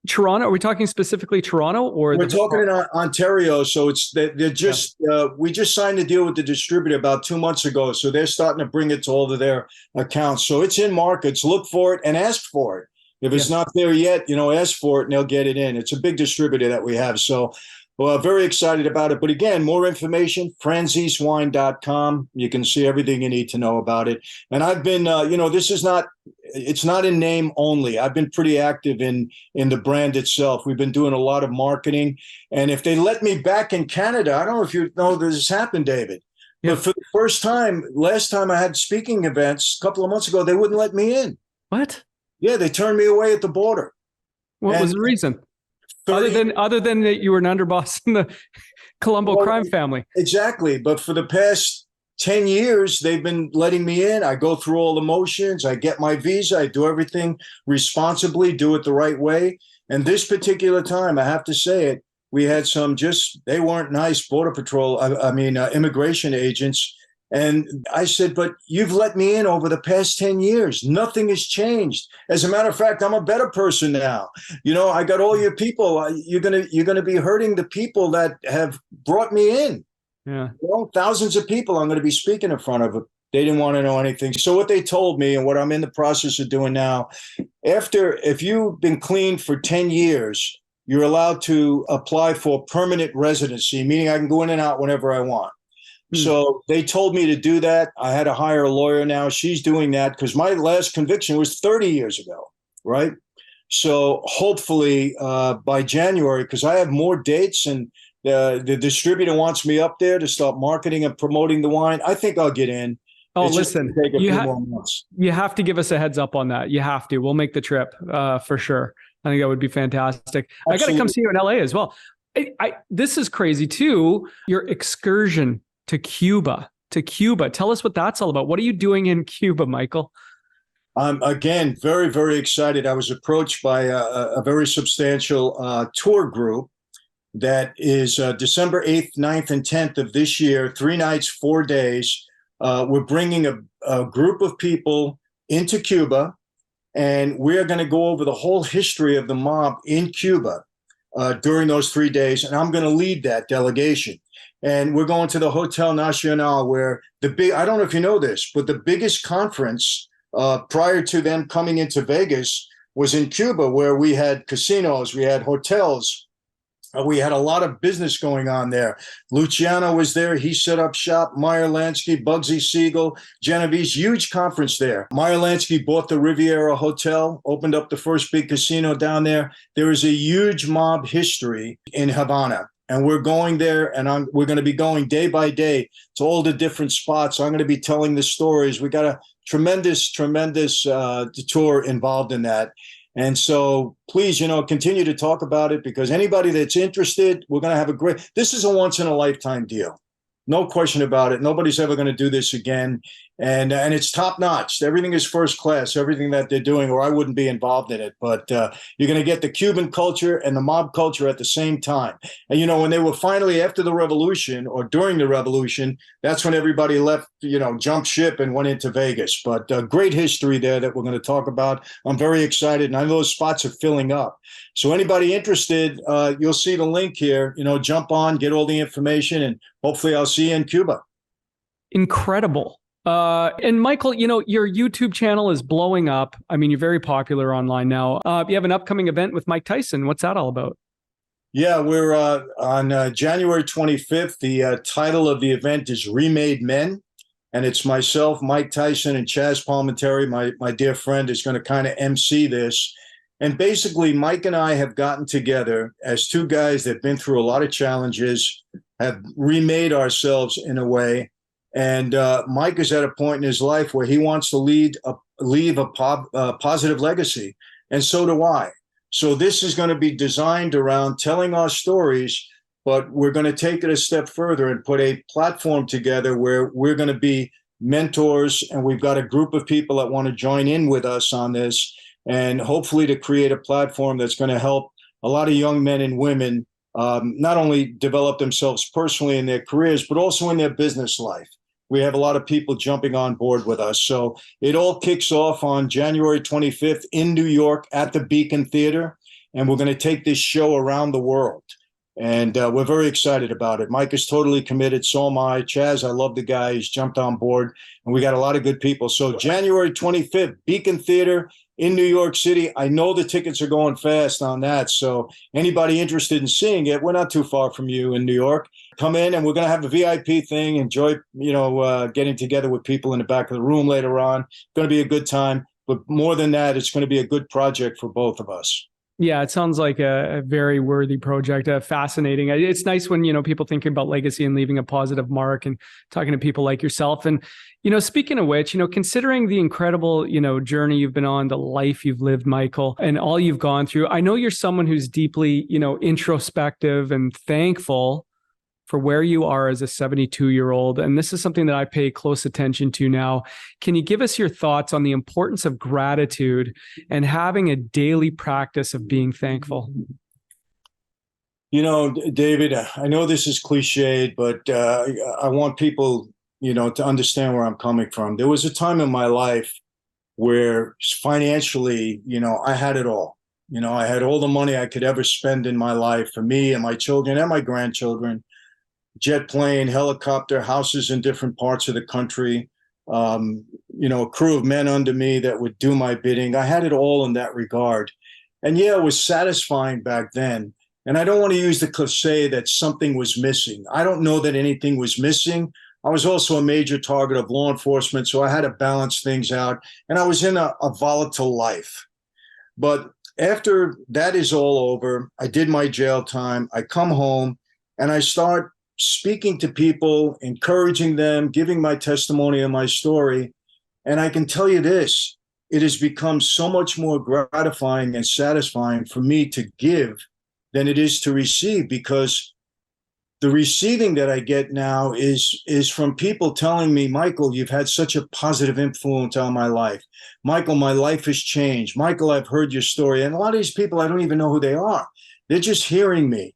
Toronto? Are we talking specifically Toronto, or we're talking in Ontario? So they're just we just signed a deal with the distributor about 2 months ago, so they're starting to bring it to all of their accounts. So it's in markets. Look for it and ask for it. If it's not there yet, ask for it and they'll get it in. It's a big distributor that we have. So very excited about it. But again, more information, franzesewine.com. You can see everything you need to know about it. And I've been, it's not in name only. I've been pretty active in the brand itself. We've been doing a lot of marketing. And if they let me back in Canada, I don't know if you know this has happened, David. Yeah. But for the first time, last time I had speaking events a couple of months ago, they wouldn't let me in. What? Yeah, they turned me away at the border. What was the reason? Other than that you were an underboss in the Colombo crime family. Exactly. But for the past 10 years, they've been letting me in. I go through all the motions. I get my visa. I do everything responsibly, do it the right way. And this particular time, I have to say it, we had they weren't nice Border Patrol, immigration agents. And I said, but you've let me in over the past 10 years. Nothing has changed. As a matter of fact, I'm a better person now. I got all your people. You're gonna be hurting the people that have brought me in. Yeah. Thousands of people I'm going to be speaking in front of. They didn't want to know anything. So what they told me and what I'm in the process of doing now, if you've been clean for 10 years, you're allowed to apply for permanent residency, meaning I can go in and out whenever I want. So they told me to do that. I had to hire a lawyer now. She's doing that because my last conviction was 30 years ago, right? So hopefully by January, because I have more dates and the distributor wants me up there to start marketing and promoting the wine, I think I'll get in. Oh, listen, you have to give us a heads up on that. You have to. We'll make the trip for sure. I think that would be fantastic. Absolutely. I got to come see you in LA as well. This is crazy too. Your excursion to Cuba. Tell us what that's all about. What are you doing in Cuba, Michael? Again, very, very excited. I was approached by a very substantial tour group that is December 8th, 9th, and 10th of this year, 3 nights, 4 days. We're bringing a group of people into Cuba, and we're going to go over the whole history of the mob in Cuba during those 3 days, and I'm going to lead that delegation. And we're going to the Hotel Nacional, where I don't know if you know this, but the biggest conference prior to them coming into Vegas was in Cuba, where we had casinos, we had hotels, we had a lot of business going on there. Luciano was there. He set up shop. Meyer Lansky, Bugsy Siegel, Genovese, huge conference there. Meyer Lansky bought the Riviera Hotel, opened up the first big casino down there. There is a huge mob history in Havana. And we're going there, and we're going to be going day by day to all the different spots. I'm going to be telling the stories. We got a tremendous tour involved in that. And so please, continue to talk about it, because anybody that's interested, we're going to have this is a once in a lifetime deal. No question about it. Nobody's ever going to do this again. And it's top notch. Everything is first class, everything that they're doing, or I wouldn't be involved in it. But you're going to get the Cuban culture and the mob culture at the same time. And, when they were finally after the revolution or during the revolution, that's when everybody left, jumped ship and went into Vegas. But great history there that we're going to talk about. I'm very excited. And I know those spots are filling up. So anybody interested, you'll see the link here, jump on, get all the information, and hopefully I'll see you in Cuba. Incredible. And Michael, your YouTube channel is blowing up. I mean, you're very popular online now. You have an upcoming event with Mike Tyson. What's that all about? Yeah, we're on January 25th. The title of the event is Remade Men. And it's myself, Mike Tyson, and Chaz Palminteri, my dear friend, is going to kind of MC this. And basically, Mike and I have gotten together as two guys that have been through a lot of challenges, have remade ourselves in a way. And Mike is at a point in his life where he wants to leave a positive legacy. And so do I. So this is going to be designed around telling our stories, but we're going to take it a step further and put a platform together where we're going to be mentors. And we've got a group of people that want to join in with us on this, and hopefully to create a platform that's going to help a lot of young men and women not only develop themselves personally in their careers, but also in their business life. We have a lot of people jumping on board with us. So it all kicks off on January 25th in New York at the Beacon Theater. And we're going to take this show around the world. And we're very excited about it. Mike is totally committed. So am I. Chaz, I love the guy. He's jumped on board. And we got a lot of good people. So January 25th, Beacon Theater in New York City. I know the tickets are going fast on that. So anybody interested in seeing it, we're not too far from you in New York. Come in, and we're going to have a VIP thing. Enjoy, getting together with people in the back of the room later on. It's going to be a good time. But more than that, it's going to be a good project for both of us. Yeah, it sounds like a very worthy project, fascinating. It's nice when, people thinking about legacy and leaving a positive mark and talking to people like yourself. And, speaking of which, considering the incredible, journey you've been on, the life you've lived, Michael, and all you've gone through, I know you're someone who's deeply, introspective and thankful for where you are as a 72-year-old. And this is something that I pay close attention to now. Can you give us your thoughts on the importance of gratitude and having a daily practice of being thankful? David, I know this is cliched, but I want people, to understand where I'm coming from. There was a time in my life where financially, I had it all. I had all the money I could ever spend in my life for me and my children and my grandchildren. Jet plane, helicopter, houses in different parts of the country, a crew of men under me that would do my bidding. I had it all in that regard. And yeah, it was satisfying back then. And I don't want to use the cliche that something was missing. I don't know that anything was missing. I was also a major target of law enforcement, so I had to balance things out. And I was in a volatile life. But after that is all over, I did my jail time. I come home and I start speaking to people, encouraging them, giving my testimony and my story. And I can tell you this, it has become so much more gratifying and satisfying for me to give than it is to receive, because the receiving that I get now is from people telling me, Michael, you've had such a positive influence on my life. Michael, my life has changed. Michael, I've heard your story. And a lot of these people, I don't even know who they are. They're just hearing me.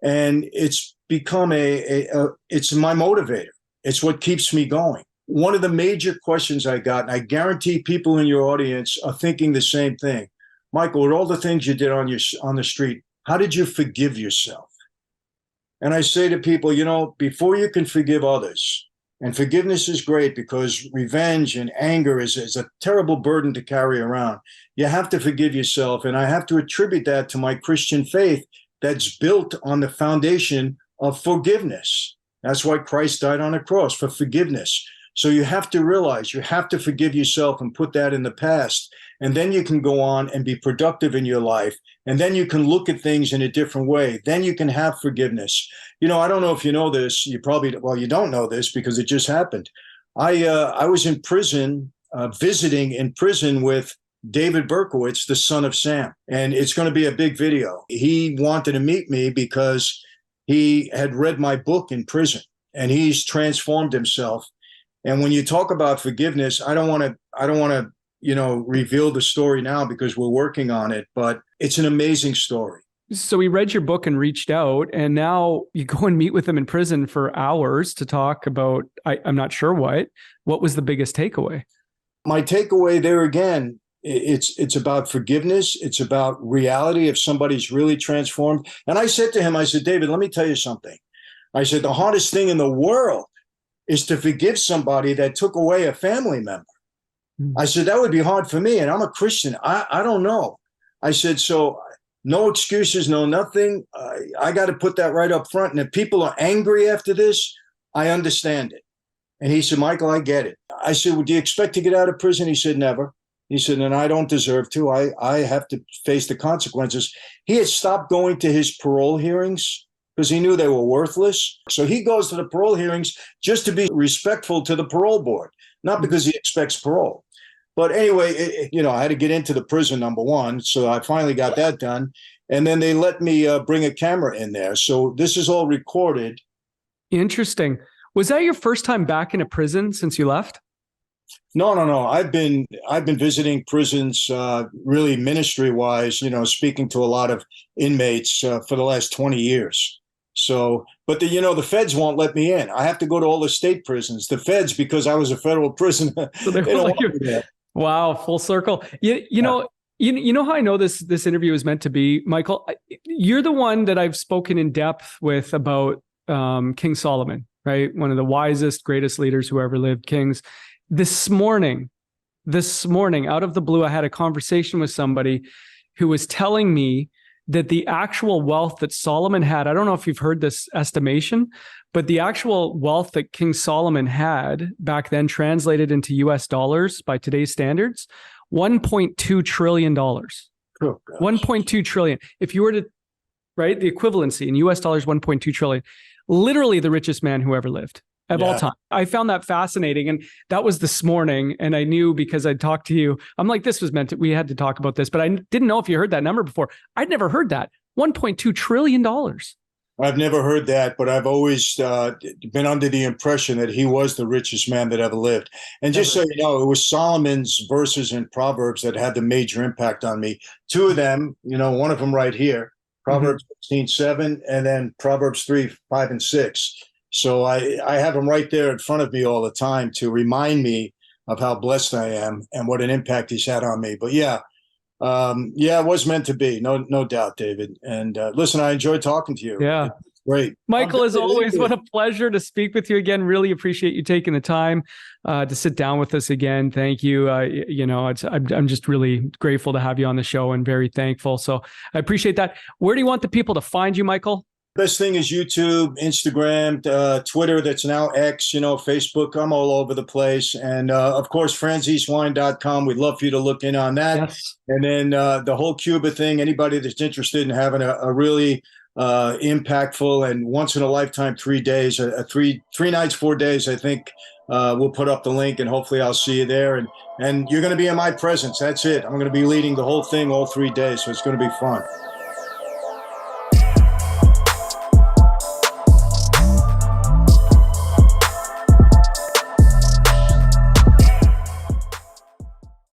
And it's become it's my motivator. It's what keeps me going. One of the major questions I got, and I guarantee people in your audience are thinking the same thing. Michael, with all the things you did on the street, how did you forgive yourself? And I say to people, before you can forgive others, and forgiveness is great because revenge and anger is a terrible burden to carry around. You have to forgive yourself. And I have to attribute that to my Christian faith that's built on the foundation of forgiveness. That's why Christ died on the cross, for forgiveness. So you have to realize you have to forgive yourself and put that in the past. And then you can go on and be productive in your life. And then you can look at things in a different way. Then you can have forgiveness. I don't know if you know this. You don't know this because it just happened. I was in prison, visiting in prison with David Berkowitz, the son of Sam. And it's going to be a big video. He wanted to meet me because he had read my book in prison and he's transformed himself. And when you talk about forgiveness, I don't want to, reveal the story now because we're working on it, but it's an amazing story. So he read your book and reached out, and now you go and meet with him in prison for hours to talk about, I'm not sure what was the biggest takeaway? My takeaway there again, it's about forgiveness. It's about reality if somebody's really transformed. And I said to him, David, let me tell you something. I said, the hardest thing in the world is to forgive somebody that took away a family member. I said, that would be hard for me. And I'm a Christian. I don't know. I said, so no excuses, no nothing. I got to put that right up front. And if people are angry after this, I understand it. And he said, Michael, I get it. I said, well, do you expect to get out of prison? He said, never. He said, and I don't deserve to. I have to face the consequences. He had stopped going to his parole hearings because he knew they were worthless. So he goes to the parole hearings just to be respectful to the parole board, not because he expects parole. But anyway, I had to get into the prison, number one. So I finally got that done. And then they let me bring a camera in there. So this is all recorded. Interesting. Was that your first time back in a prison since you left? No. I've been visiting prisons, really ministry wise, speaking to a lot of inmates for the last 20 years. So, but the feds won't let me in. I have to go to all the state prisons. The feds, because I was a federal prisoner, So they don't like want me there. wow, full circle. You know, you know how I know this interview is meant to be, Michael? You're the one that I've spoken in depth with about King Solomon, right? One of the wisest, greatest leaders who ever lived, kings. This morning, out of the blue, I had a conversation with somebody who was telling me that the actual wealth that Solomon had, I don't know if you've heard this estimation, but the actual wealth that King Solomon had back then, translated into US dollars by today's standards, $1.2 trillion. Oh, 1.2 trillion. If you were to, right, the equivalency in US dollars, 1.2 trillion, literally the richest man who ever lived of all time. I found that fascinating. And that was this morning. And I knew because I'd talked to you, I'm like, this was meant to, we had to talk about this, but I didn't know if you heard that number before. I'd never heard that. $1.2 trillion. I've never heard that, but I've always been under the impression that he was the richest man that ever lived. And just so you know, it was Solomon's verses in Proverbs that had the major impact on me. Two of them, one of them right here, Proverbs 16:7, and then Proverbs 3:5 and 6. So I have them right there in front of me all the time to remind me of how blessed I am and what an impact he's had on me. But it was meant to be. No doubt, David. And listen, I enjoyed talking to you. Yeah. It's great. Michael, as always, what a pleasure to speak with you again. Really appreciate you taking the time to sit down with us again. Thank you. I'm just really grateful to have you on the show and very thankful. So I appreciate that. Where do you want the people to find you, Michael? Best thing is YouTube, Instagram, Twitter, that's now X, Facebook. I'm all over the place. And of course, FranzeseWine.com. We'd love for you to look in on that. Yes. And then the whole Cuba thing, anybody that's interested in having a really impactful and once in a lifetime 3 days, three nights, 4 days, I think we'll put up the link and hopefully I'll see you there. And you're going to be in my presence. That's it. I'm going to be leading the whole thing all 3 days. So it's going to be fun.